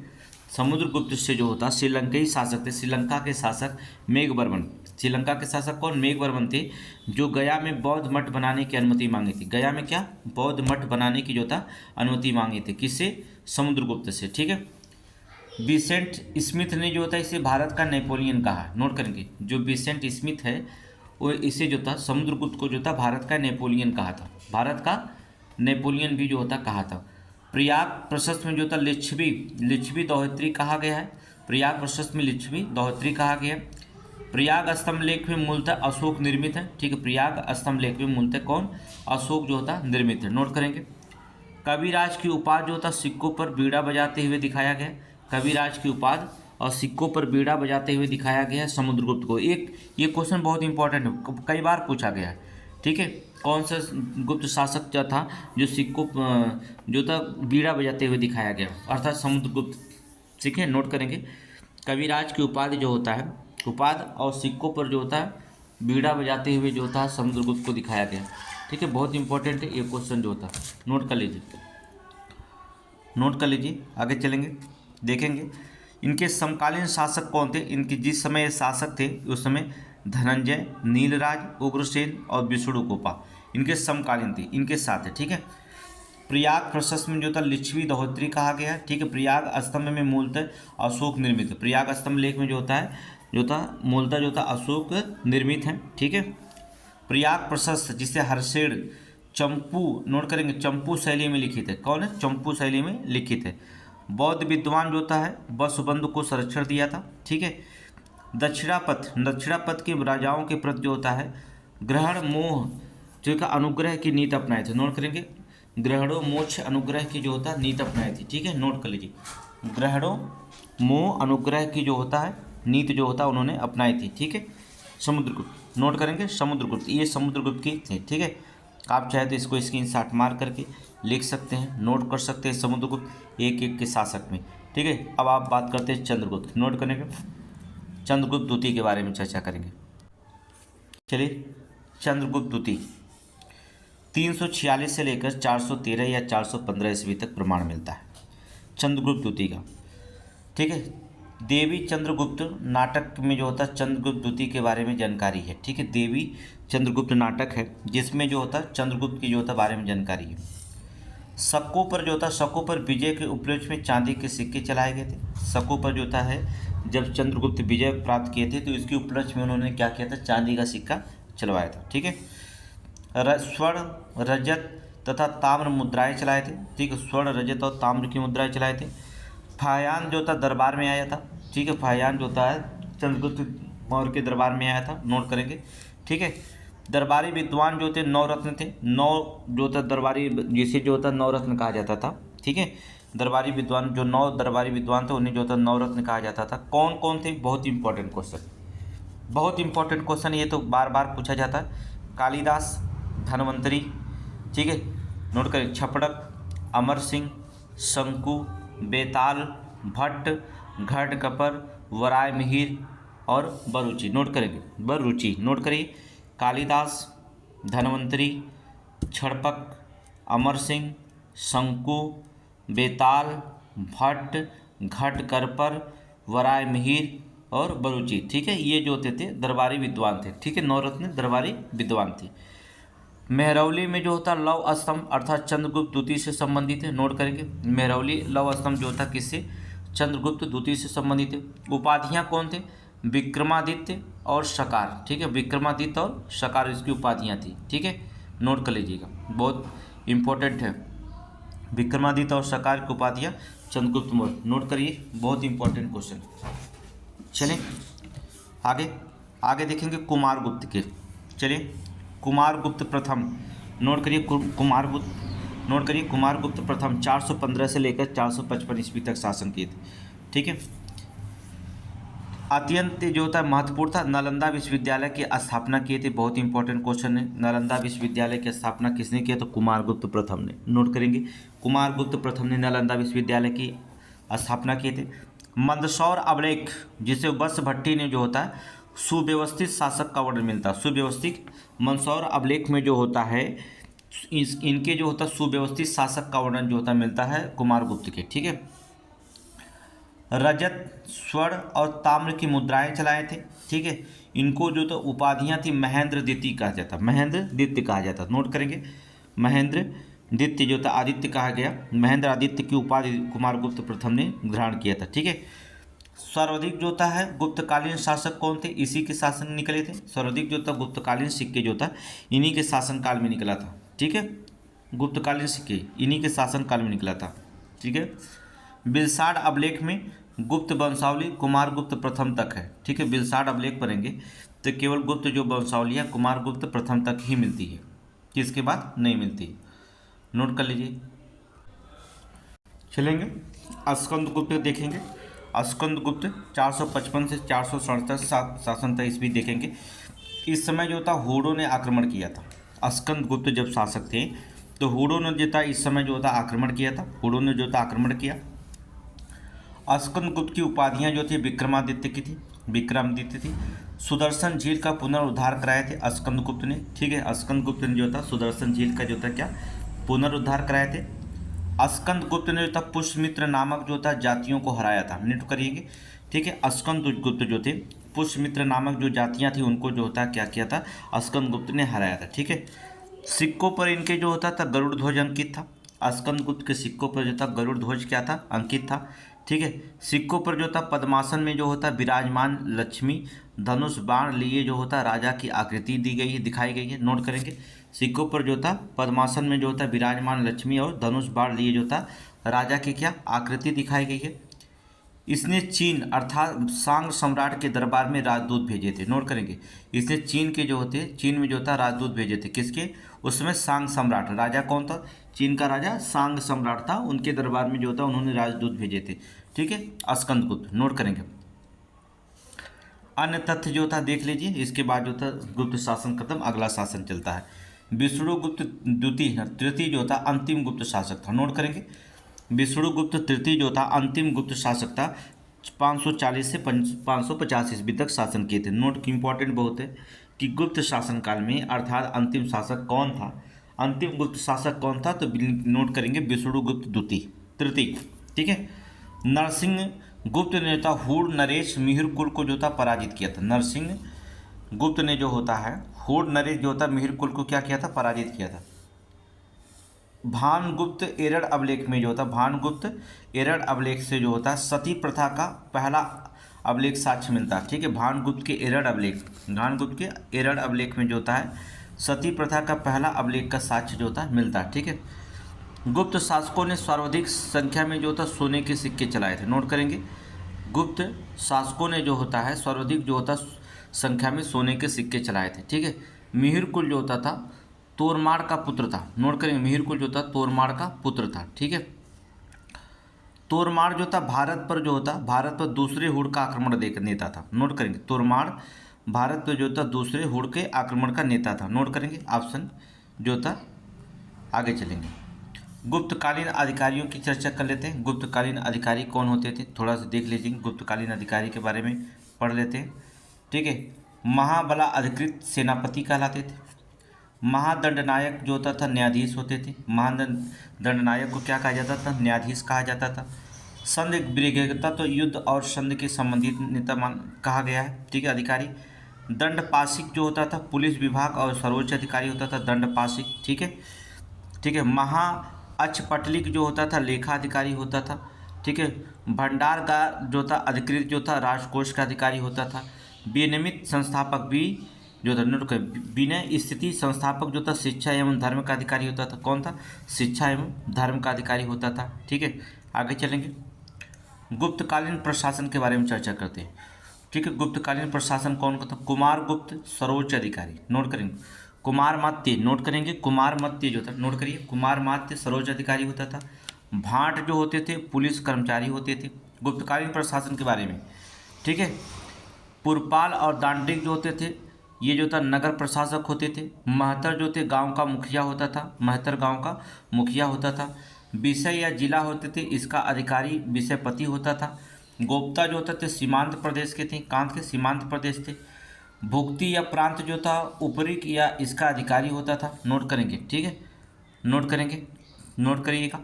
Speaker 1: समुद्रगुप्त से जो होता श्रीलंकाई शासक थे, श्रीलंका के शासक मेघवर्मन, श्रीलंका के शासक कौन? मेघवर्मन थे, जो गया में बौद्ध मठ बनाने की अनुमति मांगी थी। गया में क्या? बौद्ध मठ बनाने की जो था अनुमति मांगी थी, किससे? समुद्रगुप्त से, ठीक है। विसेंट स्मिथ ने जो था इसे भारत का नेपोलियन कहा, नोट करेंगे। जो विसेंट स्मिथ है वो इसे जो था समुद्रगुप्त को जो था भारत का नेपोलियन कहा था, भारत का नेपोलियन भी जो होता कहा था। प्रयाग प्रशस्त में जो था लिच्छवी दोहित्री कहा गया है, प्रयाग प्रशस्त में लिच्छवी दोहित्री कहा गया है। प्रयाग स्तंभ लेख में मूलतः अशोक निर्मित है, ठीक है। प्रयाग स्तंभ लेख में मूलतः कौन? अशोक जो होता निर्मित है, नोट करेंगे। कविराज की उपाधि जो होता सिक्कों पर बीड़ा बजाते हुए दिखाया गया, कविराज की उपाधि और सिक्कों पर बीड़ा बजाते हुए दिखाया गया है समुद्रगुप्त को। एक ये क्वेश्चन बहुत इंपॉर्टेंट है, कई बार पूछा गया है, ठीक है। कौन सा गुप्त शासक जो था जो सिक्कों जो था बीड़ा बजाते हुए दिखाया गया, अर्थात समुद्रगुप्त, ठीक है, नोट करेंगे। कविराज की उपाधि जो होता है, उपाधि और सिक्कों पर जो होता है बीड़ा बजाते हुए जो था समुद्रगुप्त को दिखाया गया, ठीक है। बहुत इंपॉर्टेंट है ये क्वेश्चन जो होता, नोट कर लीजिए, नोट कर लीजिए। आगे चलेंगे, देखेंगे इनके समकालीन शासक कौन थे। इनके जिस समय शासक थे उस समय धनंजय, नीलराज, उग्रसेन और विष्णुगोपा इनके समकालीन थे, इनके साथ है, ठीक है। प्रयाग प्रशस्त में जो था लिच्छवी दोहित्री कहा गया है, ठीक है। प्रयाग स्तंभ में मूलतः अशोक निर्मित है, प्रयाग स्तंभ लेख में जो होता है जो था मूलतः जो था अशोक निर्मित है, ठीक है। प्रयाग प्रशस्त जिसे हर्षेण चंपू, नोट करेंगे, चंपू शैली में लिखित है, कौन है? चंपू शैली में लिखित है। बौद्ध विद्वान जो होता है वसुबंधु को संरक्षण दिया था, ठीक है। दक्षिणापथ के राजाओं के प्रति जो होता है ग्रहण मोह जो का अनुग्रह की नीति अपनाए थे, नोट करेंगे। ग्रहणों मोक्ष अनुग्रह की जो होता है नीति अपनाई थी, ठीक है, नोट कर लीजिए। ग्रहणों मोह अनुग्रह की जो होता है नीति जो होता है उन्होंने अपनाई थी, ठीक है। समुद्रगुप्त, नोट करेंगे समुद्रगुप्त, ये समुद्रगुप्त की थे, ठीक है। आप चाहे तो इसको स्क्रीनशॉट मार करके लिख सकते हैं, नोट कर सकते हैं समुद्रगुप्त एक एक के शासक में, ठीक है। अब आप बात करते हैं चंद्रगुप्त, नोट करेंगे। चंद्रगुप्त द्वितीय के बारे में चर्चा करेंगे। चलिए, चंद्रगुप्त द्वितीय 346 से लेकर 413 या 415 ईस्वी तक प्रमाण मिलता है चंद्रगुप्त द्वितीय का। ठीक है, देवी चंद्रगुप्त नाटक में जो होता है चंद्रगुप्त द्वितीय के बारे में जानकारी है। ठीक है, देवी चंद्रगुप्त नाटक है जिसमें जो होता है चंद्रगुप्त की जो होता बारे में जानकारी है। शकों पर जो होता है, शकों पर विजय के उपलक्ष्य में चांदी के सिक्के चलाए गए थे। शकों पर जो होता है जब चंद्रगुप्त विजय प्राप्त किए थे तो इसके उपलक्ष्य में उन्होंने क्या किया था, चांदी का सिक्का चलवाया था। ठीक है, स्वर्ण, रजत तथा ताम्र मुद्राएं चलाए थे। ठीक है, स्वर्ण, रजत और ताम्र की मुद्राएं चलाए थे। फायान जो था दरबार में आया था। ठीक है, फायान जो होता है चंद्रगुप्त मौर्य के दरबार में आया था, नोट करेंगे। ठीक है, दरबारी विद्वान जो थे 9 रत्न थे। 9 जो था दरबारी, जिसे जो होता 9 रत्न कहा जाता था। ठीक है, दरबारी विद्वान जो 9 दरबारी विद्वान थे उन्हें जो था 9 रत्न कहा जाता था। कौन कौन थे, बहुत इंपॉर्टेंट क्वेश्चन, बहुत इंपॉर्टेंट क्वेश्चन, ये तो बार बार पूछा जाता है। कालिदास, धनवंतरी, ठीक है, नोट करें, छपड़क, अमर सिंह, शंकु, बेताल, भट्ट, घटकपर, वराय मिहिर और बरूची। नोट करेंगे, बरूची नोट करिए। कालिदास, धनवंतरी, छड़पक, अमर सिंह, शंकु, बेताल, भट्ट, घटकरपर, वराय मिहिर और बरूची। ठीक है, ये जो होते थे दरबारी विद्वान थे। ठीक है, 9 रत्न दरबारी विद्वान थे। मेहरौली में जो होता लौह स्तंभ अर्थात चंद्रगुप्त द्वितीय से संबंधित है, नोट करेंगे। मेहरौली लौह स्तंभ जो होता किससे, चंद्रगुप्त द्वितीय से संबंधित है। उपाधियाँ कौन थे, विक्रमादित्य और शकार। ठीक है, विक्रमादित्य और शकार इसकी उपाधियाँ थी। ठीक है, नोट कर लीजिएगा, बहुत इंपॉर्टेंट है। विक्रमादित्य और शकार की उपाधियाँ चंद्रगुप्त मौर्य, नोट करिए, बहुत इंपॉर्टेंट क्वेश्चन। चलिए आगे आगे देखेंगे कुमारगुप्त के। चलिए, कुमारगुप्त प्रथम, नोट करिए, कुमारगुप्त नोट करिए, कुमारगुप्त प्रथम 415 से लेकर 455 ईस्वी तक शासन किए थे। ठीक है, अत्यंत जो होता है महत्वपूर्ण था। नालंदा विश्वविद्यालय की स्थापना किए थे, बहुत इंपॉर्टेंट क्वेश्चन है। नालंदा विश्वविद्यालय की स्थापना किसने किया, तो कुमारगुप्त प्रथम ने, नोट करेंगे। कुमारगुप्त प्रथम ने नालंदा विश्वविद्यालय की स्थापना किए थे। मंदसौर अभिलेख, जिसे वत्स भट्टी ने जो होता है सुव्यवस्थित शासक का वर्णन मिलता है। सुव्यवस्थित मंदसौर अभिलेख में जो होता है इनके जो होता है सुव्यवस्थित शासक का वर्णन जो होता मिलता है कुमारगुप्त के। ठीक है, रजत, स्वर्ण और ताम्र की मुद्राएं चलाए थे। ठीक है, इनको जो तो उपाधियां थी महेंद्र द्वितीय कहा जाता, महेंद्र द्वितीय कहा जाता, नोट करेंगे। महेंद्र द्वितीय जो था आदित्य कहा गया, महेंद्र आदित्य की उपाधि कुमारगुप्त प्रथम ने ग्रहण किया था। ठीक है, सर्वाधिक जो होता है गुप्तकालीन शासक कौन थे, इसी के शासन निकले थे। सर्वाधिक जो था गुप्तकालीन सिक्के जो था इन्हीं के शासनकाल में निकला था। ठीक है, गुप्तकालीन सिक्के इन्हीं के शासनकाल में निकला था। ठीक है, बिलसाड अभिलेख में गुप्त वंशावली कुमारगुप्त प्रथम तक है। ठीक है, बिलसाड अभिलेख पढ़ेंगे तो केवल गुप्त जो वंशावली है कुमारगुप्त प्रथम तक ही मिलती है, किसके बाद नहीं मिलती, नोट कर लीजिए। चलेंगे स्कंदगुप्त देखेंगे। स्कंदगुप्त 455 से 467 शासन तक ईस्वी देखेंगे। इस समय जो था हुडों ने आक्रमण किया था। स्कंदगुप्त जब शासक थे तो हुडों ने जो था इस समय जो था आक्रमण किया था, हुडों ने जो था आक्रमण किया। स्कंदगुप्त की उपाधियां जो थी विक्रमादित्य की थी, विक्रमादित्य थी। सुदर्शन झील का पुनरुद्धार कराए थे स्कंदगुप्त ने। ठीक है, स्कंदगुप्त ने जो था सुदर्शन झील का जो था क्या पुनरुद्धार कराए थे। स्कंदगुप्त ने जो था पुष्यमित्र नामक जो था जातियों को हराया था, नोट करिएगा। ठीक है, स्कंदगुप्त जो थे पुष्यमित्र नामक जो जातियां थी उनको जो होता क्या किया था, स्कंदगुप्त ने हराया था। ठीक है, सिक्कों पर इनके जो होता था गरुड़ ध्वज अंकित था। स्कंदगुप्त के सिक्कों पर जो था गरुड़ ध्वज क्या था, अंकित था। ठीक है, सिक्कों पर जो था पद्मासन में जो होता विराजमान लक्ष्मी धनुष बाण लिए जो होता राजा की आकृति दी गई है, दिखाई गई है, नोट करेंगे। सिक्कों पर जो था पद्मासन में जो होता विराजमान लक्ष्मी और धनुष बाण लिए जो था राजा की क्या आकृति दिखाई गई है। इसने चीन अर्थात सांग सम्राट के दरबार में राजदूत भेजे थे, नोट करेंगे। इसने चीन के जो होते चीन में जो था राजदूत भेजे थे, किसके, उसमें सांग सम्राट राजा कौन था, चीन का राजा सांग सम्राट था, उनके दरबार में जो था उन्होंने राजदूत भेजे थे। ठीक है, स्कंदगुप्त, नोट करेंगे। अन्य तथ्य जो था देख लीजिए, इसके बाद जो था गुप्त शासन खत्म, अगला शासन चलता है। विष्णुगुप्त द्वितीय तृतीय जो था अंतिम गुप्त शासक था, नोट करेंगे। विष्णुगुप्त तृतीय जो था अंतिम गुप्त शासक था। 540 से 550 ईस्वी तक शासन किए थे। नोट इंपॉर्टेंट बहुत है कि गुप्त शासन काल में अर्थात अंतिम शासक कौन था, अंतिम गुप्त शासक कौन था, तो नोट करेंगे विष्णुगुप्त द्वितीय तृतीय। ठीक है। नरसिंह गुप्त ने जो था हूण नरेश मिहिर कुल को जो था पराजित किया था। नरसिंह गुप्त ने जो होता है हूण नरेश जो होता मिहिर कुल को क्या किया था, पराजित किया था। भानुगुप्त एरड़ अभिलेख में जो होता भानुगुप्त एरड़ अभिलेख से जो होता है सती प्रथा का पहला अभिलेख साक्ष्य मिलता है। ठीक है। भानुगुप्त के एरड़ अभिलेख में जो होता है सती प्रथा का पहला अभिलेख का साक्ष्य जो होता है मिलता है। ठीक है। गुप्त शासकों ने सर्वाधिक संख्या में जो होता सोने के सिक्के चलाए थे। नोट करेंगे, गुप्त शासकों ने जो होता है सर्वाधिक जो होता संख्या में सोने के सिक्के चलाए थे। ठीक है। मिहिर कुल जो होता था तोरमाड़ का पुत्र था। नोट करेंगे, मिहिर कुल जो था तोरमाड़ का पुत्र था। ठीक है। तोरमाड़ जो था भारत पर दूसरे हुड़ का आक्रमण नेता था। नोट करेंगे, तोरमाड़ भारत पर जो था दूसरे हुड़ के आक्रमण का नेता था। नोट करेंगे ऑप्शन जो था। आगे चलेंगे, गुप्तकालीन अधिकारियों की चर्चा कर लेते हैं। गुप्तकालीन अधिकारी कौन होते थे, थोड़ा सा देख लीजिए। गुप्तकालीन अधिकारी के बारे में पढ़ लेते हैं। ठीक है। महाबला अधिकृत सेनापति कहलाते थे। महादंडनायक जो होता था न्यायाधीश होते थे। महादंडनायक को क्या कहा जाता था, न्यायाधीश कहा जाता था। संघ विवेकता तो युद्ध और संघ के संबंधित नेता कहा गया है। ठीक है। अधिकारी दंडपाशिक जो होता था पुलिस विभाग और सर्वोच्च अधिकारी होता था दंडपाशिक। ठीक है। ठीक है। महा अक्षपटलिक जो होता था लेखा अधिकारी होता था। ठीक है। भंडारगार जो था अधिकृत जो था राजकोष का अधिकारी होता था। विनियमित संस्थापक भी जो था नोट कर, विनय स्थिति संस्थापक जो था शिक्षा एवं धर्म का अधिकारी होता था। कौन था, शिक्षा एवं धर्म का अधिकारी होता था। ठीक है। आगे चलेंगे, गुप्तकालीन प्रशासन के बारे में चर्चा करते हैं। ठीक है। गुप्तकालीन प्रशासन कौन का था, कुमार गुप्त सर्वोच्च अधिकारी। नोट करेंगे, कुमारमात्य। नोट करेंगे, कुमारमात्य जो था, नोट करिए, कुमारमात्य सर्वोच्च अधिकारी होता था। भाट जो होते थे पुलिस कर्मचारी होते थे। गुप्तकालीन प्रशासन के बारे में। ठीक है। पुरपाल और दांडिक जो होते थे ये जो था नगर प्रशासक होते थे। महतर जो थे गांव का मुखिया होता था, महतर गांव का मुखिया होता था। विषय या जिला होते थे, इसका अधिकारी विषयपति होता था। गोप्ता जो होते थे सीमांत प्रदेश के थे, कहाँ के, सीमांत प्रदेश थे। भुक्ति या प्रांत जो था उपरिक या इसका अधिकारी होता था। नोट करेंगे। ठीक है। नोट करेंगे, नोट करिएगा।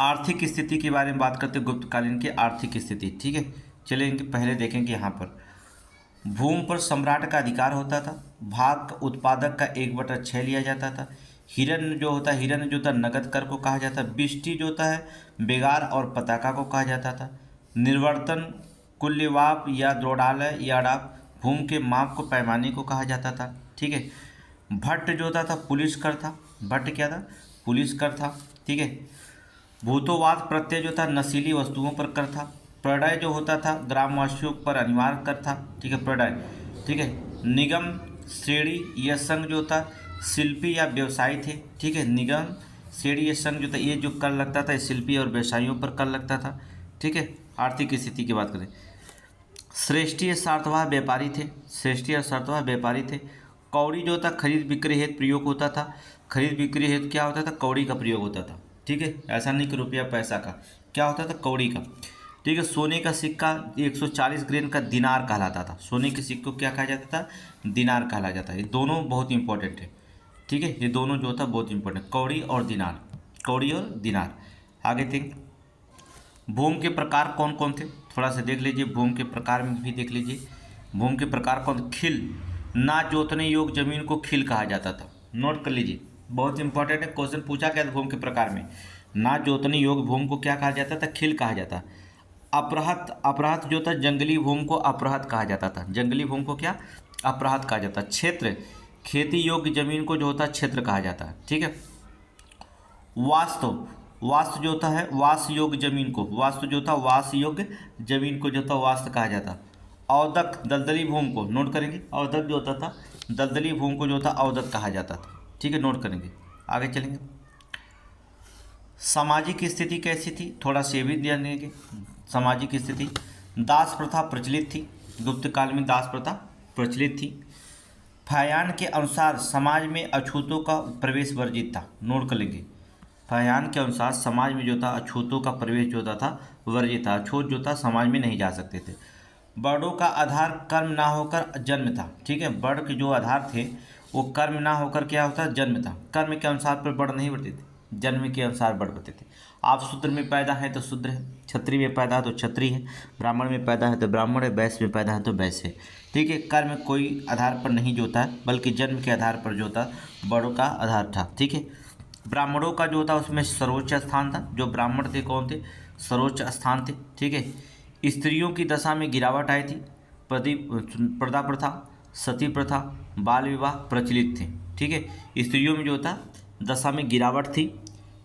Speaker 1: आर्थिक स्थिति के बारे में बात करते हैं, गुप्तकालीन की आर्थिक स्थिति। ठीक है। चलेंगे, पहले देखेंगे यहाँ पर भूमि पर सम्राट का अधिकार होता था। भाग उत्पादक का 1/6 लिया जाता था। हिरन जो होता नगद कर को कहा जाता है। बिष्टी जो होता है बेगार और पताका को कहा जाता था। निर्वर्तन कुल्यवाप या द्रोडालय या डाप भूमि के माप को पैमाने को कहा जाता था। ठीक है। भट्ट जो होता था पुलिस कर था। भट्ट क्या था, पुलिस कर था। ठीक है। भूतोवाद प्रत्यय जो था नशीली वस्तुओं पर कर था। प्रडय जो होता था ग्रामवासियों पर अनिवार्य कर था। ठीक है, प्रडय। ठीक है। निगम श्रेणी यह संघ जो था शिल्पी या व्यवसायी थे। ठीक है। निगम श्रेणी यह संघ जो था ये जो कर लगता था शिल्पी और व्यवसायियों पर कर लगता था। ठीक है। आर्थिक स्थिति की बात करें, श्रेष्ठीय स्वार्थवाह व्यापारी थे। श्रेष्ठीय स्वार्थवाह व्यापारी थे। कौड़ी जो था खरीद बिक्री हेतु प्रयोग होता था। खरीद बिक्री हेतु क्या होता था, कौड़ी का प्रयोग होता था। ठीक है। ऐसा नहीं कि रुपया पैसा का, क्या होता था, कौड़ी का। ठीक है। सोने का सिक्का 140 ग्रेन का दिनार कहलाता था। सोने के सिक्के को क्या कहा जाता था, दिनार कहा जाता है। ये दोनों बहुत इंपॉर्टेंट है। ठीक है। ये दोनों जो था बहुत इंपॉर्टेंट, कौड़ी और दिनार, कौड़ी और दिनार। आगे थिंक, भूमि के प्रकार कौन कौन थे, थोड़ा सा देख लीजिए। भूमि के प्रकार में भी देख लीजिए। भूमि के प्रकार कौन, खिल, ना जोतने योग्य जमीन को खिल कहा जाता था। नोट कर लीजिए, बहुत इंपॉर्टेंट है, क्वेश्चन पूछा गया था भूमि के प्रकार में। ना जोतने योग्य भूमि को क्या कहा जाता था, खिल कहा जाता। अपराहत, अपराहत जो था जंगली भूमि को अपराहत कहा जाता था। जंगली भूमि को क्या, अपराहत कहा जाता। क्षेत्र, खेती योग्य जमीन को जो होता क्षेत्र कहा जाता है। ठीक है। वास्तु, वास्तु जो होता है वास योग्य जमीन को, वास्तु जो था वास योग्य जमीन को जो था वास्तु कहा जाता। औदक, दलदली भूमि को, नोट करेंगे, औदक जो होता था दलदली भूमि को जो था औदक कहा जाता था। ठीक है, नोट करेंगे। आगे चलेंगे, सामाजिक स्थिति कैसी थी, थोड़ा से भी ध्यान देंगे। सामाजिक स्थिति, दास प्रथा प्रचलित थी। गुप्त काल में दास प्रथा प्रचलित थी। फायान के अनुसार समाज में अछूतों का प्रवेश वर्जित था। नोट कर लेंगे, फाहियान के अनुसार समाज में जो था अछूतों का प्रवेश जो था वर्जित था। अछूत जो था समाज में नहीं जा सकते थे। वर्णों का आधार कर्म ना होकर जन्म था। ठीक है, वर्ण के जो आधार थे वो कर्म ना होकर क्या होता, जन्म था। कर्म के अनुसार पर वर्ण नहीं बढ़ते थे, जन्म के अनुसार वर्ण बढ़ते थे। आप शूद्र में पैदा है तो शूद्र है, क्षत्रिय में पैदा है तो क्षत्रिय है, ब्राह्मण में पैदा है तो ब्राह्मण है, वैश्य में पैदा है तो वैश्य है। ठीक है, कर्म कोई आधार पर नहीं जोता है, बल्कि जन्म के आधार पर जोता वर्णों का आधार था। ठीक है, ब्राह्मणों का जो था उसमें सर्वोच्च स्थान था। जो ब्राह्मण थे कौन थे, सर्वोच्च स्थान थे। ठीक है, स्त्रियों की दशा में गिरावट आई थी। प्रदा प्रथा, सती प्रथा, बाल विवाह प्रचलित थे। ठीक है, स्त्रियों में जो था दशा में गिरावट थी,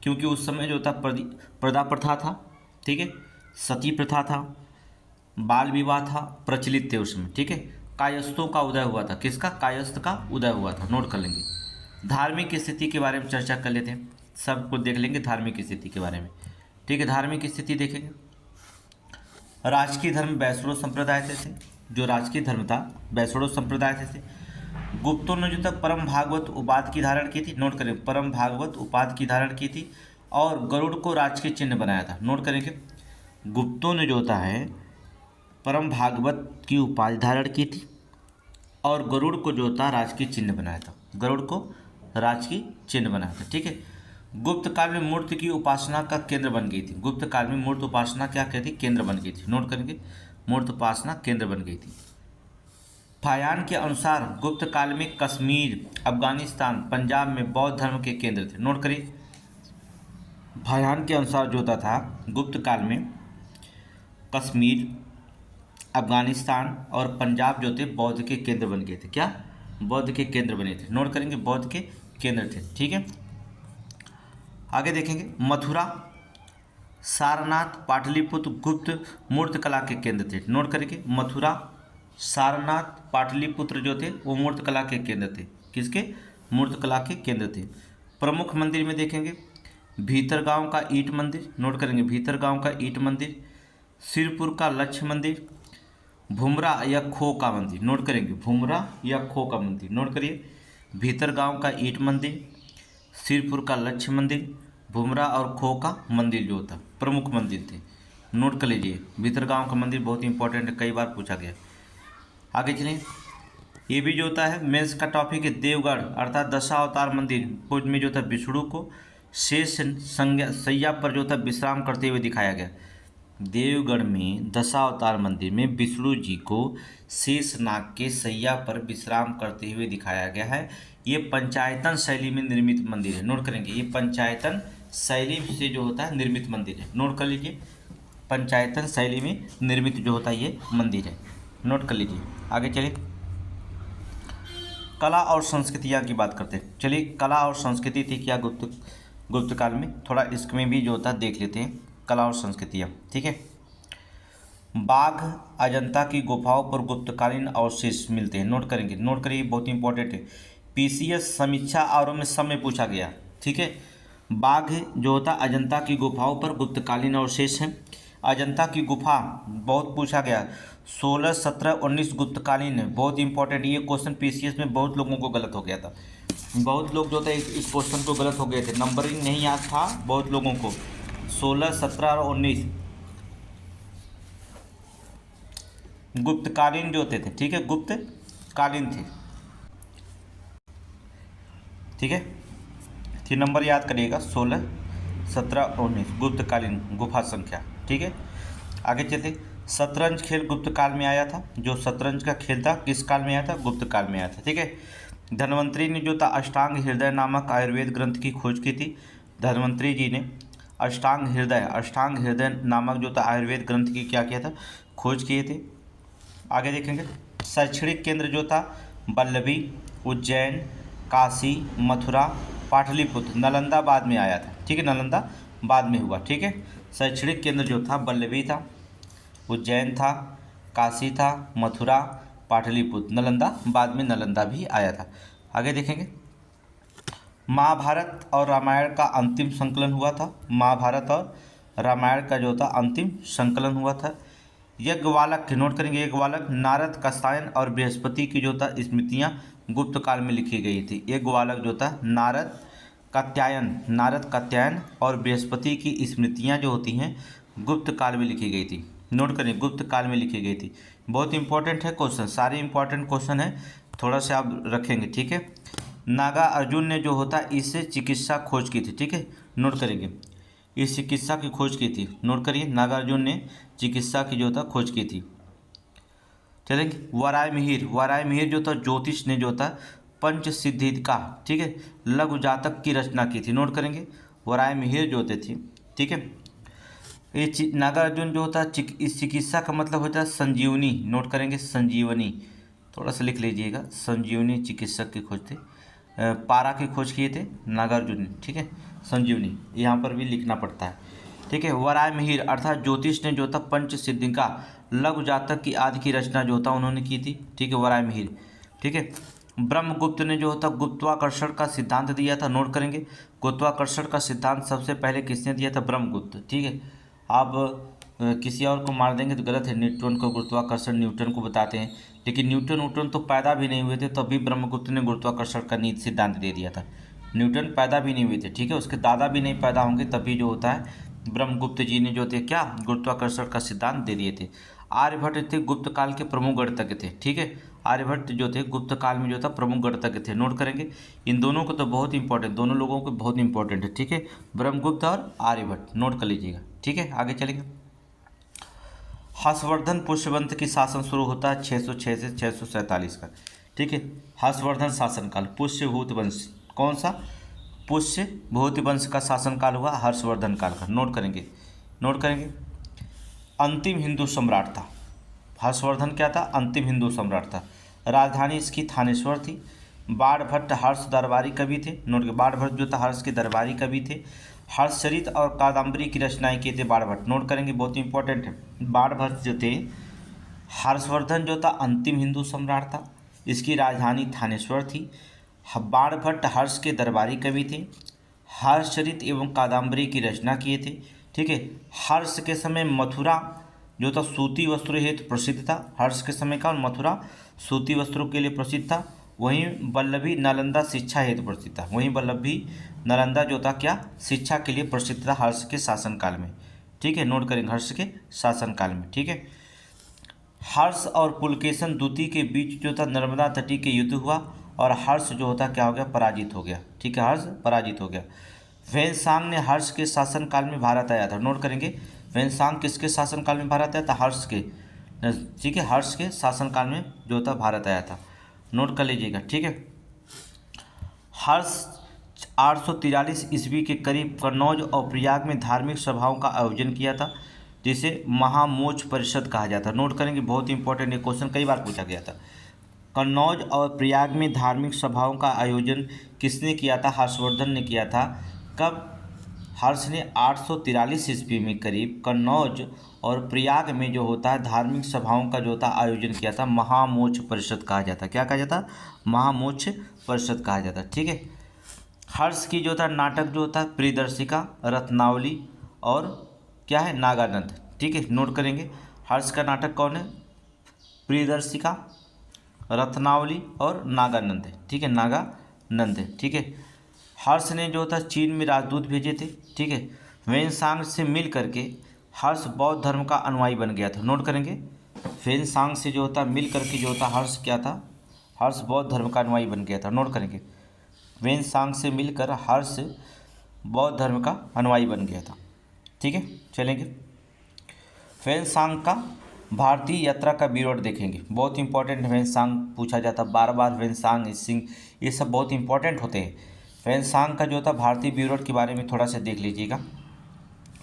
Speaker 1: क्योंकि उस समय जो था प्रदा प्रथा था। ठीक है, सती प्रथा था, बाल विवाह था, प्रचलित थे उस समय। ठीक है, कायस्थों का उदय हुआ था। किसका, कायस्थ का उदय हुआ था, नोट कर लेंगे। धार्मिक स्थिति के बारे में चर्चा कर लेते हैं, सब कुछ देख लेंगे धार्मिक स्थिति के बारे में। ठीक है, धार्मिक स्थिति देखेंगे। राजकीय धर्म वैष्णव संप्रदाय से थे। जो राजकीय धर्म था वैष्णव संप्रदाय से थे। गुप्तों ने जो था परम भागवत उपाधि की धारण की थी। नोट करें, परम भागवत उपाधि की धारण की थी और गरुड़ को राजकीय चिन्ह बनाया था। नोट करेंगे, गुप्तों ने जो होता है परम भागवत की उपाधि धारण की थी और गरुड़ को जो था राजकीय चिन्ह बनाया था। गरुड़ को राजकीय चिन्ह बनाया था। ठीक है, गुप्त काल में मूर्ति की उपासना का केंद्र बन गई थी। गुप्त काल में मूर्ति उपासना क्या कहती, केंद्र बन गई थी। नोट करेंगे, मूर्ति उपासना केंद्र बन गई थी। फाहियान के अनुसार गुप्त काल में कश्मीर, अफगानिस्तान, पंजाब में बौद्ध धर्म के केंद्र थे। नोट करिए, फाहियान के अनुसार जो होता था गुप्त काल में कश्मीर, अफगानिस्तान और पंजाब जो थे बौद्ध के केंद्र बन गए थे। क्या, बौद्ध के केंद्र बने थे। नोट करेंगे, बौद्ध के केंद्र थे। ठीक है, आगे देखेंगे। मथुरा, सारनाथ, पाटलिपुत्र गुप्त मूर्त कला के केंद्र थे। नोट करेंगे, मथुरा, सारनाथ, पाटलिपुत्र जो थे वो मूर्त कला के केंद्र थे। किसके, मूर्त कला के केंद्र थे। प्रमुख मंदिर में देखेंगे, भीतरगांव का ईट मंदिर। नोट करेंगे, भीतरगांव का ईट मंदिर, सिरपुर का लक्ष्य मंदिर, भुमरा या खो का मंदिर। नोट करेंगे, भुमरा या खो का मंदिर। नोट करिए, भीतरगांव का ईट मंदिर, सिरपुर का लक्ष्य मंदिर, भुमरा और खो का मंदिर जो होता प्रमुख मंदिर थे। नोट कर लीजिए, भीतरगांव का मंदिर बहुत इंपॉर्टेंट है, कई बार पूछा गया। आगे चलें, ये भी जो होता है मेंस का टॉपिक है। देवगढ़ अर्थात दशावतार मंदिर खोज में जो था विष्णु को शेष सैया पर जो था विश्राम करते हुए दिखाया गया। देवगढ़ में दशावतार मंदिर में विष्णु जी को शेष नाग के सैया पर विश्राम करते हुए दिखाया गया है। ये पंचायतन शैली में निर्मित मंदिर है। नोट करेंगे, ये पंचायतन शैली से जो होता है निर्मित मंदिर है। नोट कर लीजिए, पंचायतन शैली में निर्मित जो होता है ये मंदिर है। नोट कर लीजिए। आगे चलिए, कला और संस्कृतियाँ की बात करते हैं। चलिए, कला और संस्कृति थी क्या गुप्त काल में, थोड़ा इसमें भी जो होता है देख लेते हैं, कला और संस्कृतियाँ। ठीक है, बाघ, अजंता की गुफाओं पर गुप्तकालीन अवशेष मिलते हैं। नोट करेंगे, नोट करिए, बहुत इंपॉर्टेंट है। पीसीएस समीक्षा और में सब में पूछा गया। ठीक है, बाघ जो होता अजंता की गुफाओं पर गुप्तकालीन अवशेष हैं। अजंता की गुफा बहुत पूछा गया, 16, 17, 19 गुप्तकालीन है, बहुत इंपॉर्टेंट। ये क्वेश्चन पीसीएस में बहुत लोगों को गलत हो गया था। बहुत लोग जो थे इस क्वेश्चन को गलत हो गए थे, नंबरिंग नहीं याद था बहुत लोगों को। 16, 17 और 19 गुप्तकालीन जो होते थे। ठीक है, गुप्तकालीन थे। ठीक है, 3 नंबर याद करिएगा, 16, 17 और 19 गुप्तकालीन गुफा संख्या। ठीक है, आगे चलते। शतरंज खेल गुप्त काल में आया था। जो शतरंज का खेल था किस काल में आया था, गुप्त काल में आया था। ठीक है, धन्वंतरी ने जो था अष्टांग हृदय नामक आयुर्वेद ग्रंथ की खोज की थी। धन्वंतरी जी ने अष्टांग हृदय नामक जो था आयुर्वेद ग्रंथ की क्या किया था, खोज किए थे। आगे देखेंगे, शैक्षणिक केंद्र जो था वल्लभी, उज्जैन, काशी, मथुरा, पाटलिपुत्र, नालंदा बाद में आया था। ठीक है, नालंदा बाद में हुआ। ठीक है, शैक्षणिक केंद्र जो था वल्लभी था, उज्जैन था, काशी था, मथुरा, पाटलिपुत्र, नालंदा बाद में नालंदा भी आया था। आगे देखेंगे, महाभारत और रामायण का अंतिम संकलन हुआ था। महाभारत और रामायण का जो था अंतिम संकलन हुआ था। यज्ञवालक, नोट करेंगे, यज्ञवालक नारद, कात्यायन और बृहस्पति की जो था स्मृतियाँ गुप्त काल में लिखी गई थी। यज्ञवालक जो था नारद, कात्यायन, नारद कात्यायन और बृहस्पति की स्मृतियाँ जो होती हैं गुप्त काल में लिखी गई थी। नोट करें, गुप्त काल में लिखी गई थी। बहुत इंपॉर्टेंट है क्वेश्चन, सारे इंपॉर्टेंट क्वेश्चन है, थोड़ा सा आप रखेंगे, ठीक है। नागा अर्जुन ने जो होता इससे चिकित्सा खोज की थी, ठीक है, नोट करेंगे, इस चिकित्सा की खोज की थी, नोट करिए, नागार्जुन ने चिकित्सा की जो था खोज की थी। चलेंगे, वराय मिहिर जो था ज्योतिष ने जो था पंच सिद्धि का, ठीक है, लघु जातक की रचना की थी। नोट करेंगे, वराय मिहिर जो होते थी, ठीक है। ये नागार्जुन जो होता इस चिकित्सा का मतलब होता है संजीवनी। नोट करेंगे, संजीवनी, थोड़ा सा लिख लीजिएगा, संजीवनी चिकित्सक की खोज थे, पारा की खोज किए थे नागार्जुन ने, ठीक है। संजीवनी यहाँ पर भी लिखना पड़ता है, ठीक है। वराय मिहिर अर्थात ज्योतिष ने जो था पंच सिद्धि का लघु जातक की आदि की रचना जो होता उन्होंने की थी, ठीक है, वराय मिहिर, ठीक है। ब्रह्मगुप्त ने जो होता गुरुत्वाकर्षण का सिद्धांत दिया था। नोट करेंगे, गुरुत्वाकर्षण का सिद्धांत सबसे पहले किसने दिया था? ब्रह्मगुप्त, ठीक है। आप किसी और को मार देंगे तो गलत है, न्यूटन को गुरुत्वाकर्षण न्यूटन को बताते हैं, लेकिन न्यूटन तो पैदा भी नहीं हुए थे तभी ब्रह्मगुप्त ने गुरुत्वाकर्षण का नीति सिद्धांत दे दिया था। न्यूटन पैदा भी नहीं हुए थे, ठीक है, उसके दादा भी नहीं पैदा होंगे तभी जो होता है ब्रह्मगुप्त जी ने जो थे क्या गुरुत्वाकर्षण का सिद्धांत दे दिए थे। आर्यभट्ट थे गुप्त काल के प्रमुख गणितज्ञ थे, ठीक है। आर्यभट्ट जो थे गुप्त काल में जो था प्रमुख गणितज्ञ थे। नोट करेंगे, इन दोनों को तो बहुत इंपॉर्टेंट, दोनों लोगों को बहुत इंपॉर्टेंट है, ठीक है, ब्रह्मगुप्त और आर्यभट्ट, नोट कर लीजिएगा, ठीक है। आगे चलेंगे, हर्षवर्धन पुष्यवंत की शासन शुरू होता है 606 से 647 का, ठीक है। हर्षवर्धन शासनकाल, पुष्यभूत वंश, कौन सा? पुष्यभूत वंश का शासनकाल हुआ हर्षवर्धन काल का। नोट करेंगे, नोट करेंगे। अंतिम हिंदू सम्राट था हर्षवर्धन, क्या था? अंतिम हिंदू सम्राट था। राजधानी इसकी थानेश्वर थी। बाणभट्ट हर्ष दरबारी कवि थे। नोट के, बाणभट्ट जो था हर्ष के दरबारी कवि थे। हर्षचरित और कादम्बरी की रचनाएं किए थे बाणभट्ट। नोट करेंगे, बहुत इंपॉर्टेंट है। बाणभट्ट जो थे, हर्षवर्धन जो था अंतिम हिंदू सम्राट था, इसकी राजधानी थानेश्वर थी। बाणभट्ट हर्ष के दरबारी कवि थे। हर्षचरित एवं कादम्बरी की रचना किए थे, ठीक है। हर्ष के समय मथुरा जो था सूती वस्त्रों हेतु प्रसिद्ध था। हर्ष के समय का मथुरा सूती वस्त्रों के लिए प्रसिद्ध था। वहीं वल्लभी नालंदा शिक्षा हेतु प्रसिद्ध था। वहीं वल्लभी नालंदा जो था क्या शिक्षा के लिए प्रसिद्ध था हर्ष के शासनकाल में, ठीक है। नोट करेंगे, हर्ष के शासनकाल में, ठीक है। हर्ष और पुलकेशन द्वितीय के बीच जो था नर्मदा तटी के युद्ध हुआ और हर्ष जो होता क्या हो गया? पराजित हो गया, ठीक है, हर्ष पराजित हो गया। वेनसांग ने हर्ष के शासनकाल में भारत आया था। नोट करेंगे, वेनसांग किसके शासनकाल में भारत आया था? हर्ष के, ठीक है, हर्ष के शासनकाल में जो था भारत आया था। नोट कर लीजिएगा, ठीक है। हर्ष 843 ईस्वी के करीब कन्नौज और प्रयाग में धार्मिक सभाओं का आयोजन किया था, जिसे महामोक्ष परिषद कहा जाता है। नोट करेंगे, बहुत इंपॉर्टेंट, ये क्वेश्चन कई बार पूछा गया था। कन्नौज और प्रयाग में धार्मिक सभाओं का आयोजन किसने किया था? हर्षवर्धन ने किया था। कब? हर्ष ने 843 ईस्वी में करीब कन्नौज और प्रयाग में जो होता है धार्मिक सभाओं का जो था आयोजन किया था। महामोक्ष परिषद कहा जाता, क्या कहा जाता? महामोक्ष परिषद कहा जाता, ठीक है। हर्ष की जो था नाटक जो था प्रियदर्शिका, रत्नावली और क्या है? नागानंद, ठीक है। नोट करेंगे, हर्ष का नाटक कौन है? प्रियदर्शिका, रत्नावली और नागानंद है, ठीक है, नागानंद है, ठीक है। हर्ष ने जो था चीन में राजदूत भेजे थे, ठीक है। वेनसांग से मिल करके हर्ष बौद्ध धर्म का अनुयायी बन गया था। नोट करेंगे, वेनसांग से जो होता मिल करके जो होता हर्ष क्या था? हर्ष बौद्ध धर्म का अनुयायी बन गया था। नोट करेंगे, वेनसांग से मिलकर हर्ष बौद्ध धर्म का अनुयायी बन गया था, ठीक है। चलेंगे, वेनसांग का भारतीय यात्रा का विवरण देखेंगे, बहुत इंपॉर्टेंट। वेनसांग पूछा जाता बार बार, वेनसांग सिंह, ये सब बहुत इंपॉर्टेंट होते हैं। वेनसांग का जो था भारतीय विवरण के बारे में थोड़ा सा देख लीजिएगा।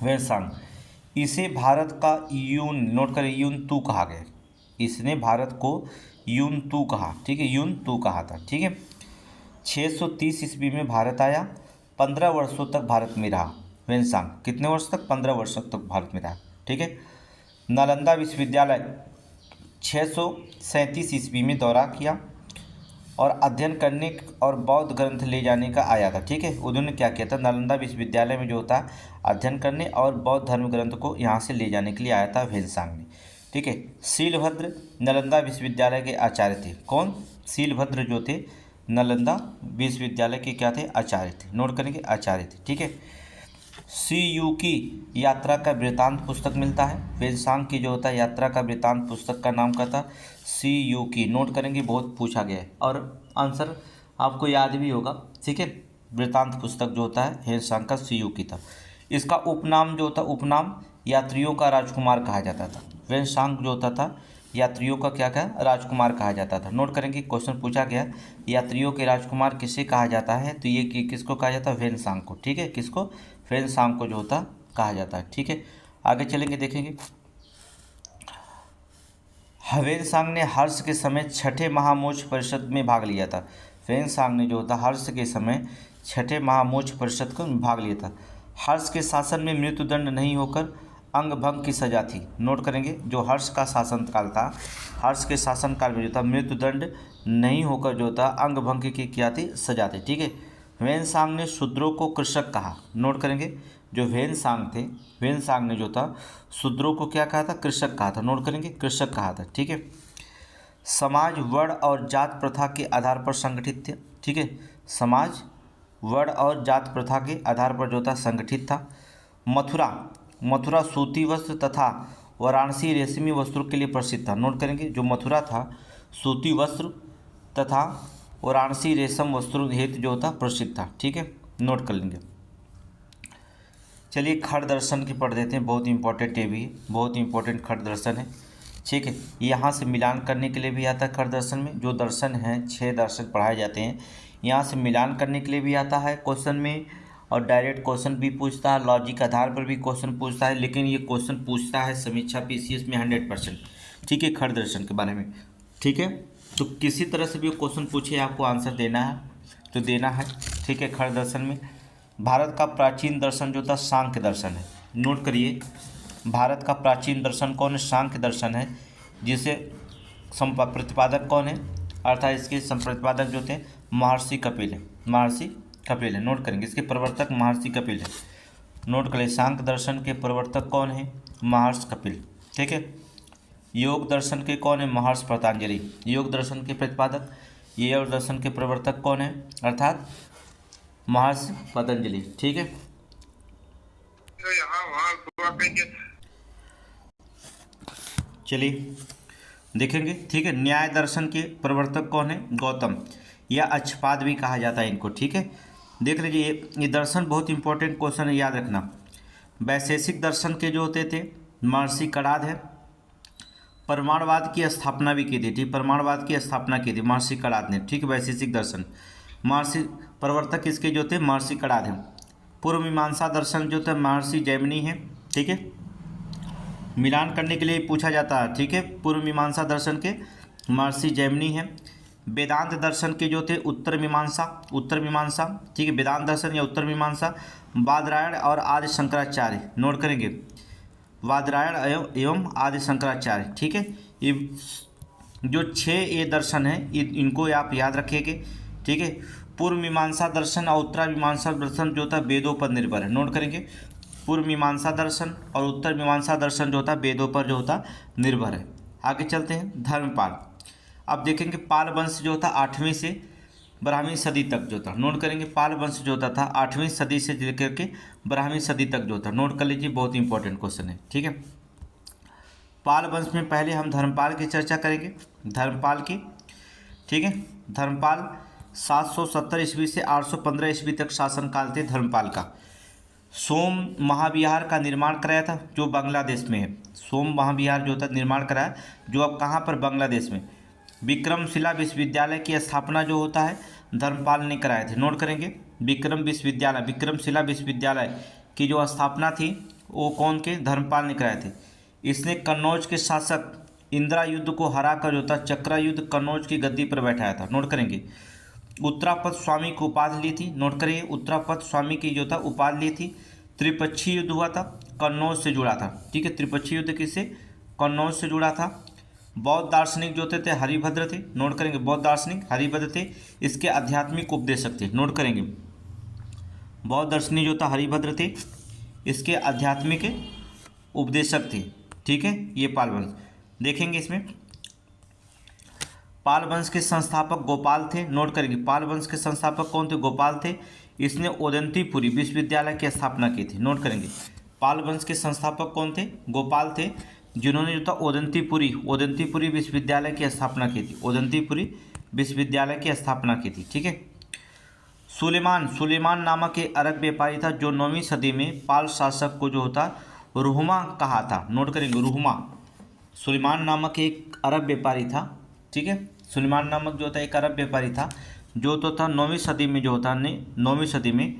Speaker 1: वेनसांग, इसे भारत का यून, नोट करें, यून तू कहा गया। इसने भारत को यून तू कहा, ठीक है, यून तू कहा था, ठीक है। 630 ईस्वी में भारत आया, 15 वर्षों तक भारत में रहा। वेनसांग कितने वर्ष तक? 15 वर्षों तक भारत में रहा, ठीक है। नालंदा विश्वविद्यालय 637 ईस्वी में दौरा किया और अध्ययन करने और बौद्ध ग्रंथ ले जाने का आया था, ठीक है। उन्होंने क्या किया था? नालंदा विश्वविद्यालय में जो होता अध्ययन करने और बौद्ध धर्म ग्रंथ को यहाँ से ले जाने के लिए आया था वेनसांग ने, ठीक है। शीलभद्र नालंदा विश्वविद्यालय के आचार्य थे। कौन? शीलभद्र जो थे नालंदा विश्वविद्यालय के क्या थे, आचार्य थे। नोट करेंगे, आचार्य थे। ठीक है। CU की यात्रा का वृत्तांत पुस्तक मिलता है। वेनसांग की जो होता है यात्रा का वृत्तांत पुस्तक का नाम क्या था, CU की। नोट करेंगे, बहुत पूछा गया है और आंसर आपको याद भी होगा। ठीक है, वृत्तांत पुस्तक जो होता है वेनसांग का CU की था। इसका उपनाम जो होता, उपनाम यात्रियों का राजकुमार कहा जाता था। वेनसांग जो होता था यात्रियों का क्या कहा, राजकुमार कहा जाता था। नोट करेंगे, क्वेश्चन पूछा गया यात्रियों के राजकुमार किसे कहा जाता है, तो ये किसको कहा जाता है, वेनसांग को। ठीक है, किसको, वेनसांग को जो होता कहा जाता है। ठीक है, आगे चलेंगे, देखेंगे। वेनसांग ने हर्ष के समय छठे महामोक्ष परिषद में भाग लिया था। वेनसांग ने जो होता हर्ष के समय छठे महामोक्ष परिषद को भाग लिया था। हर्ष के शासन में मृत्युदंड नहीं होकर अंग भंग की सजा थी। नोट करेंगे, जो हर्ष का शासनकाल था, हर्ष के शासनकाल में जो था मृत्युदंड नहीं होकर जो था अंग भंग की क्या थी, सजा थी। ठीक है। वेनसांग ने शूद्रों को कृषक कहा। नोट करेंगे, जो वेनसांग थे, वेनसांग ने जो था शूद्रों को क्या कहा था, कृषक कहा था। नोट करेंगे, कृषक कहा था। ठीक है। समाज वर्ण और जात प्रथा के आधार पर संगठित थे। ठीक है, समाज वर्ण और जात प्रथा के आधार पर जो था संगठित था। मथुरा सूती वस्त्र तथा वाराणसी रेशमी वस्त्रों के लिए प्रसिद्ध था। नोट करेंगे, जो मथुरा था सूती वस्त्र तथा वाराणसी रेशम वस्त्रों हेतु जो था प्रसिद्ध था। ठीक है, नोट कर लेंगे। चलिए खड़ दर्शन की पढ़ देते हैं, बहुत इंपॉर्टेंट, ये भी बहुत इंपॉर्टेंट खड़ दर्शन है। ठीक है, यहाँ से मिलान करने के लिए भी आता है। खड़ दर्शन में जो दर्शन हैं, 6 दर्शन पढ़ाए जाते हैं, यहाँ से मिलान करने के लिए भी आता है क्वेश्चन में, और डायरेक्ट क्वेश्चन भी पूछता है, लॉजिक आधार पर भी क्वेश्चन पूछता है। लेकिन ये क्वेश्चन पूछता है समीक्षा PCS में 100%। ठीक है, खड़ दर्शन के बारे में। ठीक है, तो किसी तरह से भी क्वेश्चन पूछे, आपको आंसर देना है तो देना है। ठीक है, खड़ दर्शन में भारत का प्राचीन दर्शन जो था सांख्य दर्शन है। नोट करिए, भारत का प्राचीन दर्शन कौन है, सांख्य दर्शन है। जिसे प्रतिपादक कौन है, अर्थात इसके संप्रतिपादक जो थे महर्षि कपिल है, महर्षि कपिल है। नोट करेंगे, इसके प्रवर्तक महर्षि कपिल है। नोट करें, सांख्य दर्शन के प्रवर्तक कौन है, महर्षि कपिल। ठीक है। योग दर्शन के कौन है, महर्षि पतंजलि। योग दर्शन के प्रतिपादक, योग दर्शन के प्रवर्तक कौन है, अर्थात महर्षि पतंजलि। ठीक है। चलिए देखेंगे। ठीक है, न्याय दर्शन के प्रवर्तक कौन है, गौतम, या अक्षपाद भी कहा जाता है इनको। ठीक है, देख लीजिए, ये दर्शन बहुत इंपॉर्टेंट क्वेश्चन है, याद रखना। वैशेषिक दर्शन के जो होते थे महर्षि कणाद है। परमाणुवाद की स्थापना भी की थी। ठीक, परमाणुवाद की स्थापना की थी महर्षि कणाद ने। ठीक, वैशेषिक दर्शन महर्षि प्रवर्तक इसके जो थे महर्षि कणाद हैं। पूर्व मीमांसा दर्शन जो थे महर्षि जैमिनी है। ठीक है, मिलान करने के लिए पूछा जाता है। ठीक है, पूर्व मीमांसा दर्शन के महर्षि जैमिनी है। वेदांत दर्शन के जो थे उत्तर मीमांसा, उत्तर मीमांसा। ठीक है, वेदांत दर्शन या उत्तर मीमांसा बादरायण और आदि शंकराचार्य। नोट करेंगे, बादरायण एवं आदि शंकराचार्य। ठीक है, ये जो 6 ये दर्शन हैं, इनको आप याद रखिएगा। ठीक है, पूर्व मीमांसा दर्शन और उत्तर मीमांसा दर्शन जो था वेदों पर निर्भर है। नोट करेंगे, पूर्व मीमांसा दर्शन और उत्तर मीमांसा दर्शन जो होता वेदों पर जो होता निर्भर है। आगे चलते हैं, धर्मपाल। अब देखेंगे, पाल वंश जो था 8वीं से 12वीं सदी तक जो था। नोट करेंगे, पाल वंश जो होता था 8वीं सदी से लेकर के 12वीं सदी तक जो था। नोट कर लीजिए, बहुत इंपॉर्टेंट क्वेश्चन है। ठीक है, पाल वंश में पहले हम धर्मपाल की चर्चा करेंगे, धर्मपाल की। ठीक है, धर्मपाल 770 ईस्वी से 815 ईस्वी तक शासनकाल थे धर्मपाल का। सोम महाविहार का निर्माण कराया था, जो बांग्लादेश में है। सोम महाविहार जो था निर्माण कराया, जो अब कहाँ पर, बांग्लादेश में। विक्रमशिला विश्वविद्यालय की स्थापना जो होता है धर्मपाल ने कराए थे। नोट करेंगे, विक्रमशिला विश्वविद्यालय की जो स्थापना थी वो कौन के, धर्मपाल ने कराए थे। इसने कन्नौज के शासक इंदिरायुद्ध को हराकर जो था चक्रायुद्ध कन्नौज की गद्दी पर बैठाया था। नोट करेंगे, उत्तरापद स्वामी को उपाधि ली थी। नोट करिए, उत्तरापद स्वामी की जो था उपाधि ली थी। त्रिपक्षीय युद्ध हुआ था, कन्नौज से जुड़ा था। ठीक है, त्रिपक्षीय युद्ध किससे, कन्नौज से जुड़ा था। बौद्ध दार्शनिक जो थे हरिभद्र थे। नोट करेंगे, बौद्ध दार्शनिक हरिभद्र थे, इसके आध्यात्मिक उपदेशक थे। नोट करेंगे, बौद्ध दार्शनिक जो था हरिभद्र थे, इसके आध्यात्मिक उपदेशक थे। ठीक है, ये पाल वंश देखेंगे। इसमें पाल वंश के संस्थापक गोपाल थे। नोट करेंगे, पाल वंश के संस्थापक कौन थे? गोपाल थे। इसने ओदंतीपुरी विश्वविद्यालय की स्थापना की थी। नोट करेंगे, पाल वंश के संस्थापक कौन थे? गोपाल थे, जिन्होंने जो था ओदंतीपुरी विश्वविद्यालय की स्थापना की थी। ओदंतीपुरी विश्वविद्यालय की स्थापना की थी। ठीक है। सुलेमान नामक एक अरब व्यापारी था जो 9वीं सदी में पाल शासक को जो होता रुहमा कहा था। नोट करेंगे, रुहमा। सुलेमान नामक एक अरब व्यापारी था। ठीक है, सुलेमान नामक जो था एक अरब व्यापारी था जो तो था 9वीं सदी में जो होता ने 9वीं सदी में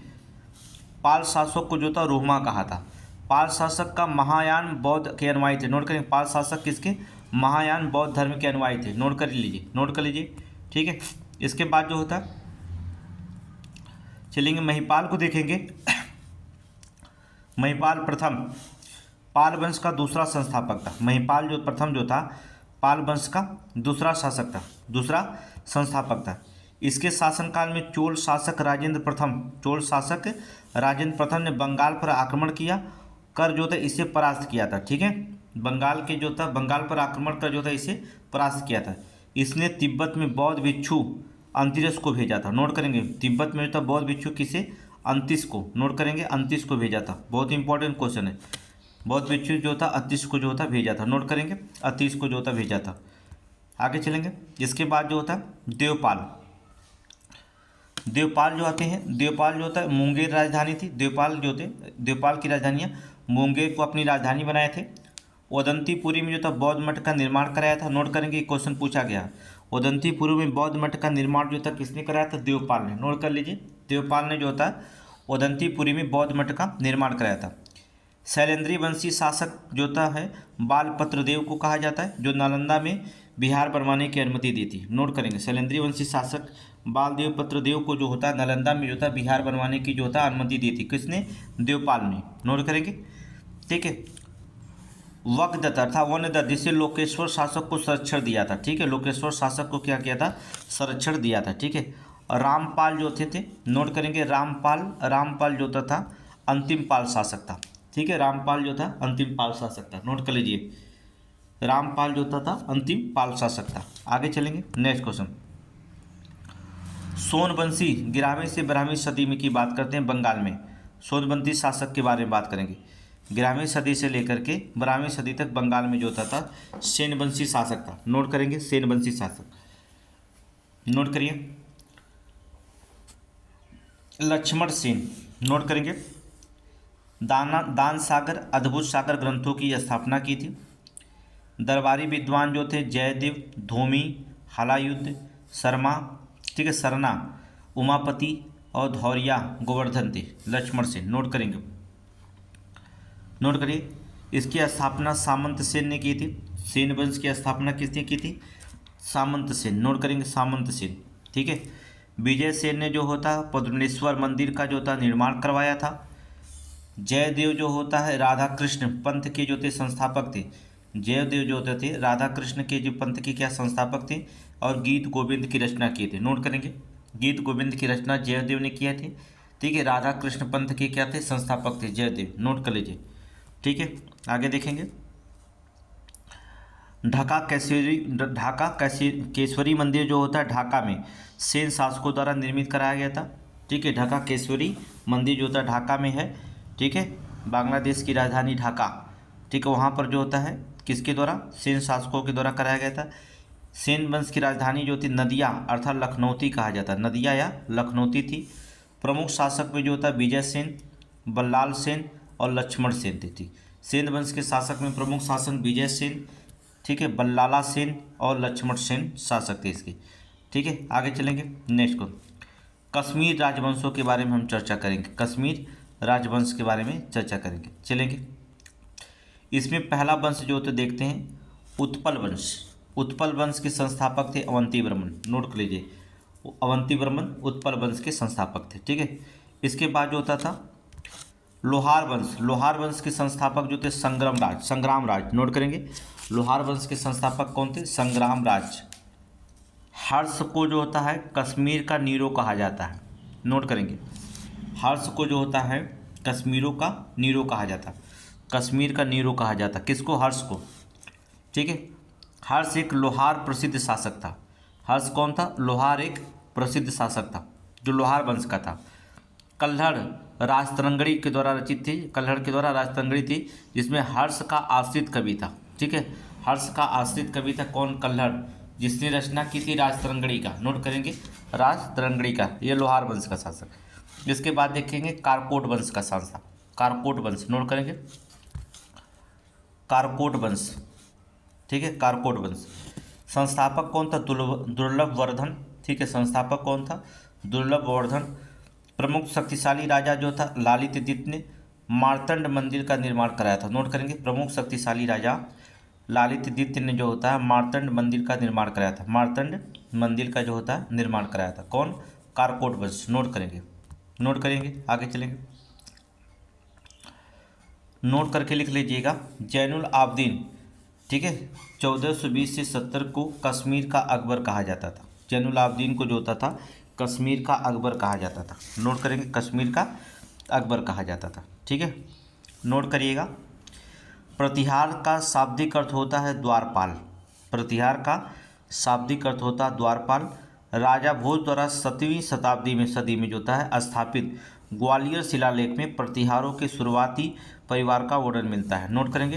Speaker 1: पाल शासक को जो था रुहमा कहा था। पाल शासक का महायान बौद्ध के अनुयायी थे। नोट करेंगे, पाल शासक किसके? महायान बौद्ध धर्म के अनुयायी थे। नोट कर लीजिए। ठीक है। इसके बाद जो होता चलेंगे महिपाल को देखेंगे। महिपाल प्रथम पाल वंश का दूसरा संस्थापक था। महिपाल जो प्रथम जो था पाल वंश का दूसरा शासक था, दूसरा संस्थापक था। इसके शासनकाल में चोल शासक राजेंद्र प्रथम ने बंगाल पर आक्रमण किया कर जो था इसे परास्त किया था। ठीक है, बंगाल पर आक्रमण कर जो था इसे परास्त किया था। इसने तिब्बत में बौद्ध भिक्षु अंतिरस को भेजा था। नोट करेंगे, तिब्बत में जो था बौद्ध भिक्षु किसे? अंतिस को। नोट करेंगे, अंतिस को भेजा था। बहुत इंपॉर्टेंट क्वेश्चन है। बौद्ध भिक्षु जो था अंतिस को जो था भेजा था। नोट करेंगे, अंतिस को जो था भेजा था। आगे चलेंगे। इसके बाद जो होता है देवपाल जो आते हैं। देवपाल जो होता है मुंगेर राजधानी थी। देवपाल की राजधानियाँ मुंगेर को अपनी राजधानी बनाए थे। ओदंतीपुरी में जो था बौद्ध मठ का निर्माण कराया था। नोट करेंगे, क्वेश्चन पूछा गया। ओदंतीपुरी में बौद्ध मठ का निर्माण जो था किसने कराया था? देवपाल ने। नोट कर लीजिए, देवपाल ने जो था ओदंतीपुरी में बौद्ध मठ का निर्माण कराया था। शैलेंद्री वंशी शासक जो था है बालपत्रदेव को कहा जाता है, जो नालंदा में बिहार बनवाने की अनुमति दी थी। नोट करेंगे, शैलेंद्री वंशी शासक बालदेव पत्रदेव को जो होता नालंदा में जो था बिहार बनवाने की जो था अनुमति दी थी। किसने? देवपाल ने। नोट करेंगे। ठीक है। वकदत्त अर्थात वनदत्त जिसे लोकेश्वर शासक को संरक्षण दिया था। ठीक है, लोकेश्वर शासक को क्या किया था? संरक्षण दिया था। ठीक है। रामपाल जो थे नोट करेंगे, रामपाल जो था अंतिम पाल शासक था। ठीक है, रामपाल जो था अंतिम पाल शासक था। नोट कर लीजिए, रामपाल जो था अंतिम पाल शासक था। आगे चलेंगे, नेक्स्ट क्वेश्चन। सोनवंशी 11वीं से 12वीं सदी में की बात करते हैं। बंगाल में सोनवंशी शासक के बारे में बात करेंगे। 11वीं सदी से लेकर के 12वीं सदी तक बंगाल में जो था सेनवंशी शासक था। नोट करेंगे, सेनवंशी शासक। नोट करिए, लक्ष्मण सेन। नोट करेंगे, दान सागर अद्भुत सागर ग्रंथों की स्थापना की थी। दरबारी विद्वान जो थे जयदेव, धोमी, हलायुद्ध, शर्मा, ठीक है, सरना, उमापति और धौरिया गोवर्धन थे। लक्ष्मण सेन। नोट करेंगे, नोट करिए। इसकी स्थापना सामंत सेन ने की थी। सेन वंश की स्थापना किसने की थी? सामंत सेन। नोट करेंगे, सामंत सेन। ठीक है। विजय सेन ने जो होता पद्मनेश्वर मंदिर का जो था निर्माण करवाया था। जयदेव जो होता है राधा कृष्ण पंथ के जो थे संस्थापक थे। जयदेव जो होते थे राधा कृष्ण के जो पंथ के क्या संस्थापक थे और गीत गोविंद की रचना किए थे। नोट करेंगे, गीत गोविंद की रचना जयदेव ने किया थे। ठीक है, राधा कृष्ण पंथ के क्या थे? संस्थापक थे जयदेव। नोट कर लीजिए। ठीक है, आगे देखेंगे। ढाका केसवरी मंदिर जो होता है ढाका में सेन शासकों द्वारा निर्मित कराया गया था। ठीक है, ढाका केसवरी मंदिर जो होता है ढाका में है। ठीक है, बांग्लादेश की राजधानी ढाका। ठीक है, वहाँ पर जो होता है किसके द्वारा? सेन शासकों के द्वारा कराया गया था। सेन वंश की राजधानी जो थी नदिया अर्थात लखनौती कहा जाता है। नदिया या लखनौती थी। प्रमुख शासक में जो होता है विजय सेन, बल्लाल सेन और लक्ष्मण सेन थी। सेन वंश के शासक में प्रमुख शासक विजय सेन, ठीक है, बल्लाला सेन और लक्ष्मण सेन शासक थे इसके। ठीक है, आगे चलेंगे। नेक्स्ट को कश्मीर राजवंशों के बारे में हम चर्चा करेंगे। कश्मीर राजवंश के बारे में चर्चा करेंगे। चलेंगे, इसमें पहला वंश जो होते देखते हैं उत्पल वंश। उत्पल वंश के संस्थापक थे अवंती वर्मन। नोट कर लीजिए, अवंती वर्मन उत्पल वंश के संस्थापक थे। ठीक है, इसके बाद जो होता था लोहार वंश। लोहार वंश के संस्थापक जो थे संग्राम राज। नोट करेंगे, लोहार वंश के संस्थापक कौन थे? संग्राम राज। हर्ष को जो होता है कश्मीर का नीरो कहा जाता है। नोट करेंगे, हर्ष को जो होता है कश्मीरों का नीरो कहा जाता है। कश्मीर का नीरो कहा जाता, किसको? हर्ष को। ठीक है, हर्ष एक लोहार प्रसिद्ध शासक था। हर्ष कौन था? लोहार एक प्रसिद्ध शासक था जो लोहार वंश का था। कल्हड़ राजतरंगड़ी के द्वारा रचित थी, कल्हड़ के द्वारा राजतरंगड़ी थी, जिसमें हर्ष का आश्रित कवि था। ठीक है, हर्ष का आश्रित कवि था कौन? कल्हड़, जिसने रचना की थी राजतरंगड़ी का। नोट करेंगे, राजतरंगड़ी का, ये लोहार वंश का शासक। इसके बाद देखेंगे कारकोट वंश का शासक, कारकोट वंश। नोट करेंगे, कारकोट वंश। ठीक है, कारकोट वंश। संस्थापक कौन था? दुर्लभ वर्धन। ठीक है, संस्थापक कौन था? दुर्लभ वर्धन। प्रमुख शक्तिशाली राजा जो था ललित द्वितीय ने मार्तंड मंदिर का निर्माण कराया था। नोट करेंगे, प्रमुख शक्तिशाली राजा ललित द्वितीय ने जो होता है मार्तंड मंदिर का निर्माण कराया था। मार्तंड मंदिर का जो होता है निर्माण कराया था कौन? कारकोट वंश। नोट करेंगे, नोट करेंगे, आगे चलेंगे। नोट करके लिख लीजिएगा, जैनुल आबदीन। ठीक है, 1420 से 70 को कश्मीर का अकबर कहा जाता था। जैनुल आबदीन को जो होता था कश्मीर का अकबर कहा जाता था। नोट करेंगे, कश्मीर का अकबर कहा जाता था। ठीक है, नोट करिएगा। प्रतिहार का शाब्दिक अर्थ होता है द्वारपाल। प्रतिहार का शाब्दिक अर्थ होता है द्वारपाल। राजा भोज द्वारा 7वीं शताब्दी में सदी में जो होता है स्थापित ग्वालियर शिलालेख में प्रतिहारों के शुरुआती परिवार का वर्णन मिलता है। नोट करेंगे,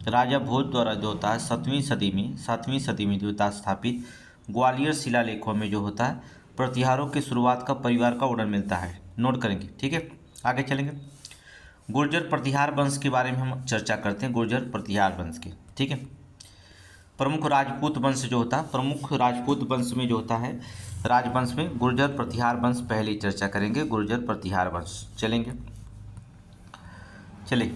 Speaker 1: राजा भोज द्वारा जो होता है 7वीं सदी में जो होता है स्थापित ग्वालियर शिलालेखों में जो होता है प्रतिहारों के शुरुआत का परिवार का वर्णन मिलता है। नोट करेंगे, ठीक है, आगे चलेंगे। गुर्जर प्रतिहार वंश के बारे में हम चर्चा करते हैं, गुर्जर प्रतिहार वंश के। ठीक है, प्रमुख राजपूत वंश जो होता है, प्रमुख राजपूत वंश में जो होता है राजवंश में गुर्जर प्रतिहार वंश पहले चर्चा करेंगे, गुर्जर प्रतिहार वंश। चलेंगे, चलिए।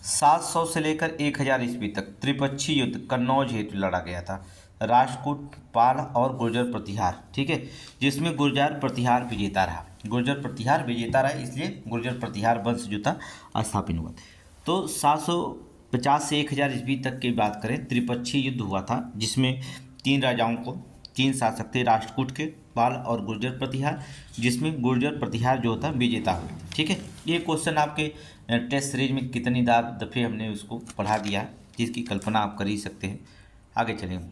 Speaker 1: 700 से लेकर 1000 ईस्वी तक त्रिपक्षीय युद्ध कन्नौज हेतु लड़ा गया था, राजपूत, पाल और गुर्जर प्रतिहार। ठीक है, जिसमें गुर्जर प्रतिहार विजेता रहा, गुर्जर प्रतिहार विजेता रहा, इसलिए गुर्जर प्रतिहार वंश जो था स्थापित हुआ। तो 750 से 1000 ईस्वी तक की बात करें, त्रिपक्षीय युद्ध हुआ था, जिसमें 3 राजाओं को, 3 शासक थे, राष्ट्रकूट के, पाल और गुर्जर प्रतिहार, जिसमें गुर्जर प्रतिहार जो होता विजेता हुए। ठीक है, ये क्वेश्चन आपके टेस्ट सीरीज में कितनी दफ़े हमने उसको पढ़ा दिया, जिसकी कल्पना आप कर ही सकते हैं। आगे चलेंगे।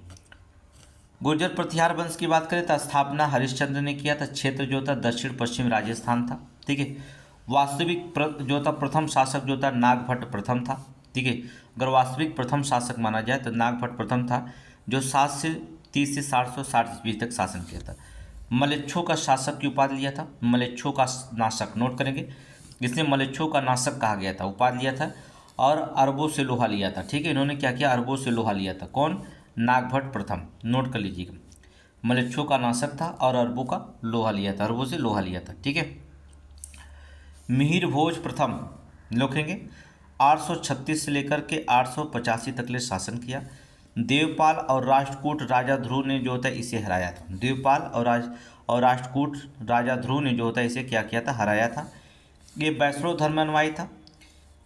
Speaker 1: गुर्जर प्रतिहार वंश की बात करें तो स्थापना हरिश्चंद्र ने किया था। क्षेत्र जो था दक्षिण पश्चिम राजस्थान था। ठीक है, वास्तविक जो था प्रथम शासक जो था नागभट्ट प्रथम था। ठीक है, अगर वास्तविक प्रथम शासक माना जाए तो नागभट्ट प्रथम था, जो 730 से 760 ईस्वी तक शासन किया था। मलेच्छों का शासक की उपाधि लिया था, मलेच्छों का नाशक। नोट करेंगे, जिसने मलेच्छों का नाशक कहा गया था, उपाधि लिया था, और अरबों से लोहा लिया था। ठीक है, इन्होंने क्या किया? अरबों से लोहा लिया था। कौन? नागभट्ट प्रथम। नोट कर लीजिएगा, मलेच्छों का नाशक था और अरबों का लोहा लिया था, अरबों से लोहा लिया था। ठीक है, मिहिर भोज प्रथम लिखेंगे, 836 से लेकर के 885 तक ले शासन किया। देवपाल और राष्ट्रकूट राजा ध्रुव ने जो होता है इसे हराया था। देवपाल और राष्ट्रकूट राजा ध्रुव ने जो होता है इसे क्या किया था? हराया था। ये वैष्णव धर्म अनुयायी था।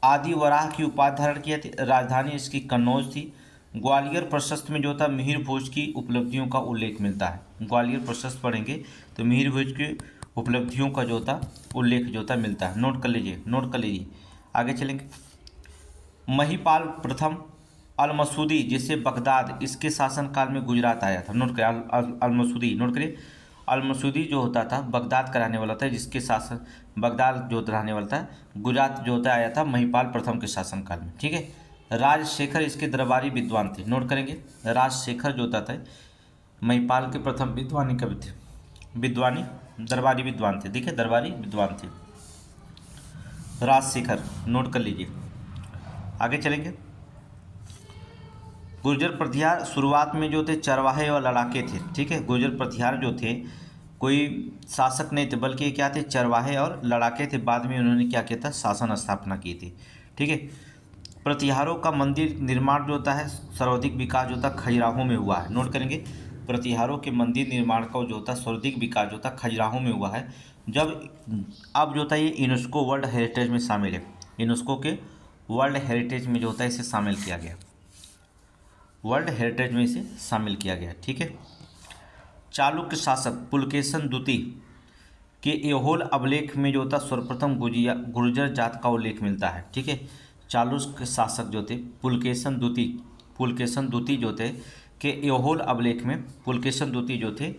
Speaker 1: आदि वराह की उपाधि धारण किया थी। राजधानी इसकी कन्नौज थी। ग्वालियर प्रशस्त में जो था मिहिर भोज की उपलब्धियों का उल्लेख मिलता है। ग्वालियर प्रशस्त पढ़ेंगे तो मिहिर भोज की उपलब्धियों का जो था उल्लेख जो था मिलता है। नोट कर लीजिए, नोट कर लीजिए, आगे चलेंगे। महिपाल प्रथम अलमसूदी, जिसे बगदाद, इसके शासनकाल में गुजरात आया था। नोट करिए, अलमसूदी, नोट करिए, अलमसूदी जो होता था बगदाद का रहने वाला था, जिसके शासन बगदाद जो रहने वाला था, गुजरात जो होता आया था महिपाल प्रथम के शासनकाल में। ठीक है, राजशेखर इसके दरबारी विद्वान थे। नोट करेंगे, राजशेखर जो होता था महिपाल के प्रथम विद्वानी कवि थे, विद्वानी दरबारी विद्वान थे। देखिए, दरबारी विद्वान थे राजशेखर। नोट कर लीजिए, आगे चलेंगे। गुर्जर प्रतिहार शुरुआत में जो थे चरवाहे और लड़ाके थे। ठीक है, गुर्जर प्रतिहार जो थे कोई शासक नहीं थे, बल्कि क्या थे? चरवाहे और लड़ाके थे। बाद में उन्होंने क्या किया था? शासन स्थापना की थी। ठीक है, प्रतिहारों का मंदिर निर्माण जो होता है सर्वाधिक विकास जो होता खजुराहो में हुआ है। नोट करेंगे, प्रतिहारों के मंदिर निर्माण का जो होता सर्वाधिक विकास जो होता खजुराहो में हुआ है। जब अब जो होता है ये यूनेस्को वर्ल्ड हेरिटेज में शामिल है, यूनेस्को के वर्ल्ड हेरिटेज में जो होता है इसे शामिल किया गया, वर्ल्ड हेरिटेज में इसे शामिल किया गया। ठीक है, चालुक्य शासक पुलकेशन द्वितीय के ऐहोल अभिलेख में जो होता सर्वप्रथम गुर्जर जात का उल्लेख मिलता है। ठीक है, चालुक्य शासक जो थे पुलकेशन द्वितीय जो थे कि ऐहोल अभिलेख में पुलकेशन द्वितीय जो थे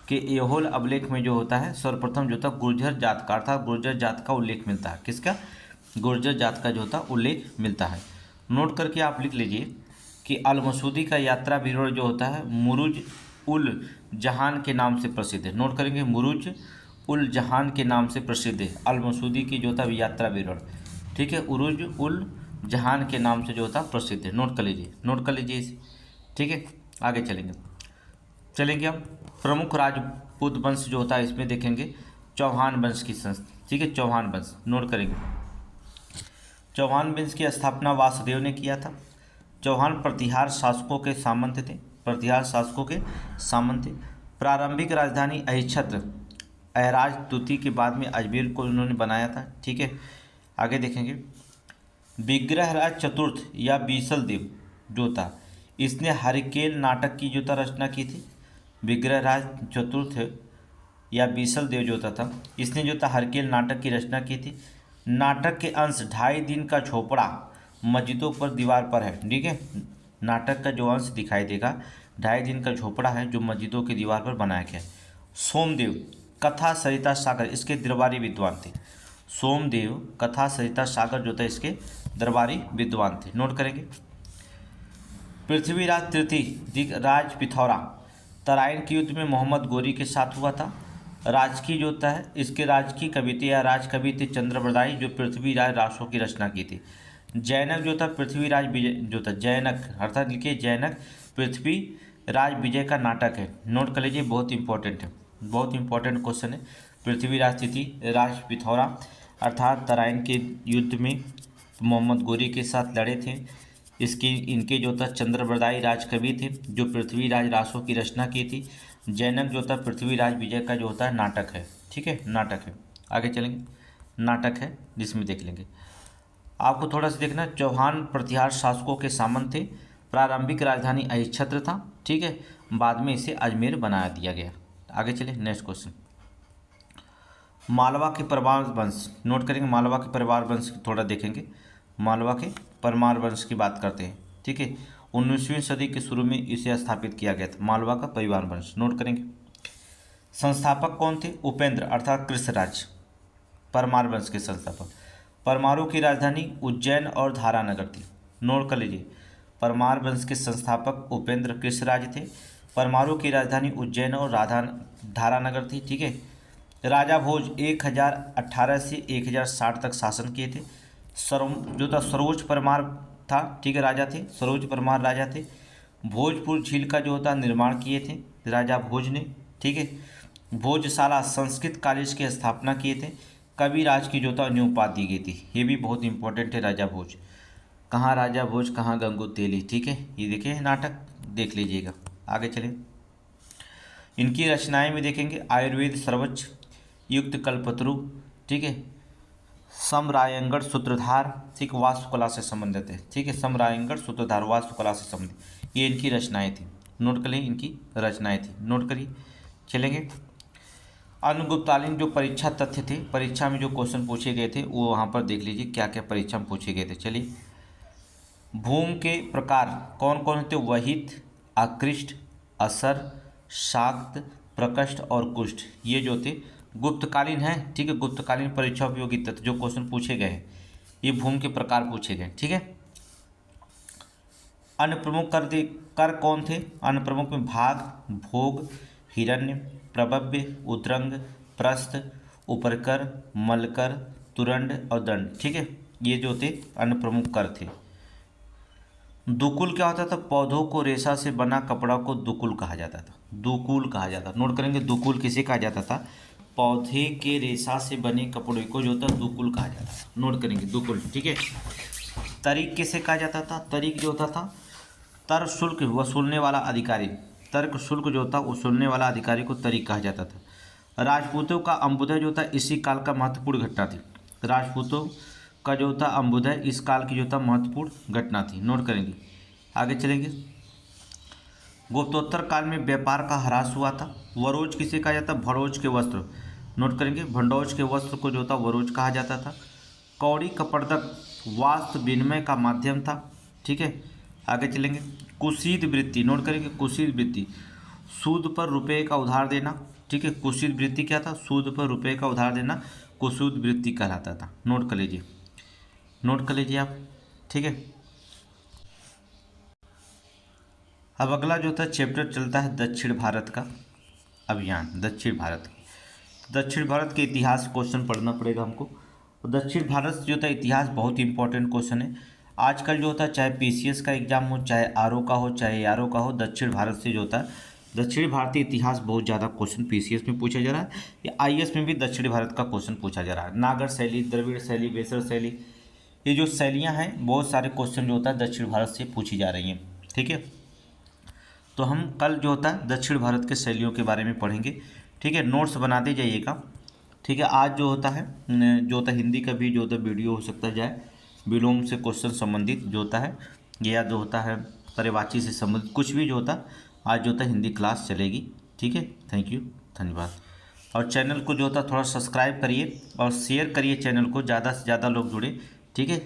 Speaker 1: कि ऐहोल अभिलेख में जो होता है सर्वप्रथम जो था गुर्जर जात का अर्थात गुर्जर जात का उल्लेख मिलता है। किसका? गुर्जर जात का जो होता उल्लेख मिलता है। नोट करके आप लिख लीजिए कि अल-मसूदी का यात्रा विवरण जो होता है मुरुज उल जहान के नाम से प्रसिद्ध है। नोट करेंगे, मुरुज उल जहान के नाम से प्रसिद्ध है अल-मसूदी की जो होता यात्रा विवरण। ठीक है, उरुज उल जहान के नाम से जो होता प्रसिद्ध है। नोट कर लीजिए, नोट कर लीजिए इसे। ठीक है, आगे चलेंगे अब प्रमुख राजपूत वंश जो होता है इसमें देखेंगे चौहान वंश की संस्था। ठीक है, चौहान वंश नोट करेंगे। चौहान वंश की स्थापना वासुदेव ने किया था। चौहान प्रतिहार शासकों के सामंत थे, प्रतिहार शासकों के सामंत थे। प्रारंभिक राजधानी अहिच्छत्र अहराज द्वितीय के बाद में अजमेर को उन्होंने बनाया था। ठीक है, आगे देखेंगे विग्रहराज चतुर्थ या बीसल देव जो था इसने हरिकेल नाटक की जो था रचना की थी। विग्रहराज चतुर्थ या बीसल देव जो था इसने जो था हरिकेल नाटक की रचना की थी। नाटक के अंश 2.5 दिन का झोपड़ा मस्जिदों पर दीवार पर है। ठीक है, नाटक का जो अंश दिखाई देगा 2.5 दिन का झोपड़ा है जो मस्जिदों की दीवार पर बनाया गया है। सोमदेव कथा सरिता सागर इसके दरबारी विद्वान थे। सोमदेव कथा सरिता सागर जो था इसके दरबारी विद्वान थे। नोट करेंगे पृथ्वीराज तृतीय राज पिथौरा तराइन के युद्ध में मोहम्मद गोरी के साथ हुआ था। राजकी जो होता है इसके राजकी कवि थे या राजकवि थे चंद्रबरदाई जो पृथ्वीराज रासों की रचना की थी। जैनक जो था पृथ्वीराज विजय जो था जैनक अर्थात लिखिए जैनक पृथ्वीराज विजय का नाटक है। नोट कर लीजिए, बहुत इंपॉर्टेंट है, बहुत इंपॉर्टेंट क्वेश्चन है। पृथ्वीराज तृतीय राज पिथौरा अर्थात तराइन के युद्ध में मोहम्मद गोरी के साथ लड़े थे। इनके जो था चंद्रबरदाई राजकवि थे जो पृथ्वीराज रासों की रचना की थी। जैनक जो था पृथ्वीराज विजय का जो होता है नाटक है। ठीक है, नाटक है। आगे चलेंगे, नाटक है जिसमें देख लेंगे। आपको थोड़ा सा देखना, चौहान प्रतिहार शासकों के सामंत थे। प्रारंभिक राजधानी अहिच्छत्र था। ठीक है, बाद में इसे अजमेर बना दिया गया। आगे चले, नेक्स्ट क्वेश्चन मालवा के परमार वंश। नोट करेंगे, मालवा के परिवार वंश थोड़ा देखेंगे। मालवा के परमार वंश की बात करते हैं। ठीक है, 19वीं सदी के शुरू में इसे स्थापित किया गया था, मालवा का परिवार वंश। नोट करेंगे संस्थापक कौन थे? उपेंद्र अर्थात कृष्णराज परमार वंश के संस्थापक। परमारों की राजधानी उज्जैन और धारानगर थी। नोट कर लीजिए, परमार वंश के संस्थापक उपेंद्र कृष्णराज थे। परमारों की राजधानी उज्जैन और धारानगर थी। ठीक है, राजा भोज 1018 से 1060 तक शासन किए थे। जो था सरोज परमार था। ठीक है, राजा थे, सरोज परमार राजा थे। भोजपुर झील का जो होता निर्माण किए थे राजा भोज ने। ठीक है, भोजशाला संस्कृत कॉलेज की स्थापना किए थे। कविराज की जो था न्यू उपाधि दी गई थी। ये भी बहुत इंपॉर्टेंट है। राजा भोज कहाँ, राजा भोज कहाँ, गंगू तेली। ठीक है, ये देखिए नाटक देख लीजिएगा। आगे चलें, इनकी रचनाएं में देखेंगे आयुर्वेद सर्वोच्च, युक्त कल्पतरु। ठीक है, समरायंगढ़ सूत्रधार। ठीक, वास्तुकला से संबंधित है। ठीक है, समरायंगढ़ सूत्रधार वास्तुकला से संबंधित ये इनकी रचनाएं थी। नोट कर लें, इनकी रचनाएं थी। नोट करिए, चलेंगे अनुगुप्तकालीन जो परीक्षा तथ्य थे, परीक्षा में जो क्वेश्चन पूछे गए थे वो वहाँ पर देख लीजिए क्या क्या परीक्षा में पूछे गए थे। चलिए, भूम के प्रकार कौन कौन थे? वहित, आकृष्ट, असर, शाक्त, प्रकष्ट और कुष्ठ। ये जो थे गुप्तकालीन हैं। ठीक है, गुप्तकालीन परीक्षा उपयोगी तथ्य जो क्वेश्चन पूछे गए हैं ये भूम के प्रकार पूछे गए। ठीक है, अन्य प्रमुख कर कौन थे? अन्य प्रमुख में भाग, भोग, हिरण्य, प्रबव्य, उद्रंग, प्रस्थ, उपरकर, मलकर, तुरंड और दंड। ठीक है, ये जो थे अन्य प्रमुख कर थे। दुकुल क्या होता था? पौधों को रेशा से बना कपड़ा को दुकुल कहा जाता था। दुकुल कहा जाता। नोट करेंगे, दुकुल किसे कहा जाता था? पौधे के रेशा से बने कपड़े को जो होता दुकुल कहा जाता था। नोट करेंगे, दुकुल। ठीक है, तरीक किसे कहा जाता था? तरीक जो होता था तर्क शुल्क वसूलने वाला अधिकारी। तर्क शुल्क जो होता वसूलने वाला अधिकारी को तरीक कहा जाता था। राजपूतों का अंबुदय जो था इसी काल का महत्वपूर्ण घटना थी। राजपूतों का जो था अंबुदय इस काल की जो था महत्वपूर्ण घटना थी। नोट करेंगे, आगे चलेंगे। गुप्तोत्तर काल में व्यापार का ह्रास हुआ था। वरोज किसे कहा जाता? भरोज के वस्त्र। नोट करेंगे, भंडोज के वस्त्र को जो था वरोज कहा जाता था। कौड़ी कपड़दक वास्तु विनिमय का माध्यम था। ठीक है, आगे चलेंगे। कुसीद वृत्ति, नोट करेंगे कुसीद वृत्ति, सूद पर रुपए का उधार देना। ठीक है, कुसीद वृत्ति क्या था? सूद पर रुपए का उधार देना कुसूद वृत्ति कहलाता था। नोट कर लीजिए, नोट कर लीजिए आप। ठीक है, अब अगला जो था चैप्टर चलता है दक्षिण भारत का अभियान। दक्षिण भारत, दक्षिण भारत के इतिहास क्वेश्चन पढ़ना पड़ेगा हमको। दक्षिण भारत जो था इतिहास बहुत इंपॉर्टेंट क्वेश्चन है। आजकल जो होता है चाहे पीसीएस का एग्जाम हो, चाहे आरओ का हो, चाहे आरओ का हो, दक्षिण भारत से जो होता है दक्षिण भारतीय इतिहास बहुत ज़्यादा क्वेश्चन पीसीएस में पूछा जा रहा है, या आईएएस में भी दक्षिण भारत का क्वेश्चन पूछा जा रहा है। नागर शैली, द्रविड़ शैली, वेसर शैली, ये जो शैलियाँ हैं बहुत सारे क्वेश्चन जो होता है दक्षिण भारत से पूछी जा रही हैं। ठीक है, तो हम कल जो होता है दक्षिण भारत के शैलियों के बारे में पढ़ेंगे। ठीक है, नोट्स बनाते जाइएगा। ठीक है, आज जो होता है हिंदी का भी जो होता है वीडियो हो सकता जाए, विलोम से क्वेश्चन संबंधित जो होता है, या जो होता है पर्यायवाची से संबंधित कुछ भी जो होता है आज जो होता है हिंदी क्लास चलेगी। ठीक है, थैंक यू, धन्यवाद। और चैनल को जो होता है थोड़ा सब्सक्राइब करिए और शेयर करिए चैनल को, ज़्यादा से ज़्यादा लोग जुड़े। ठीक है।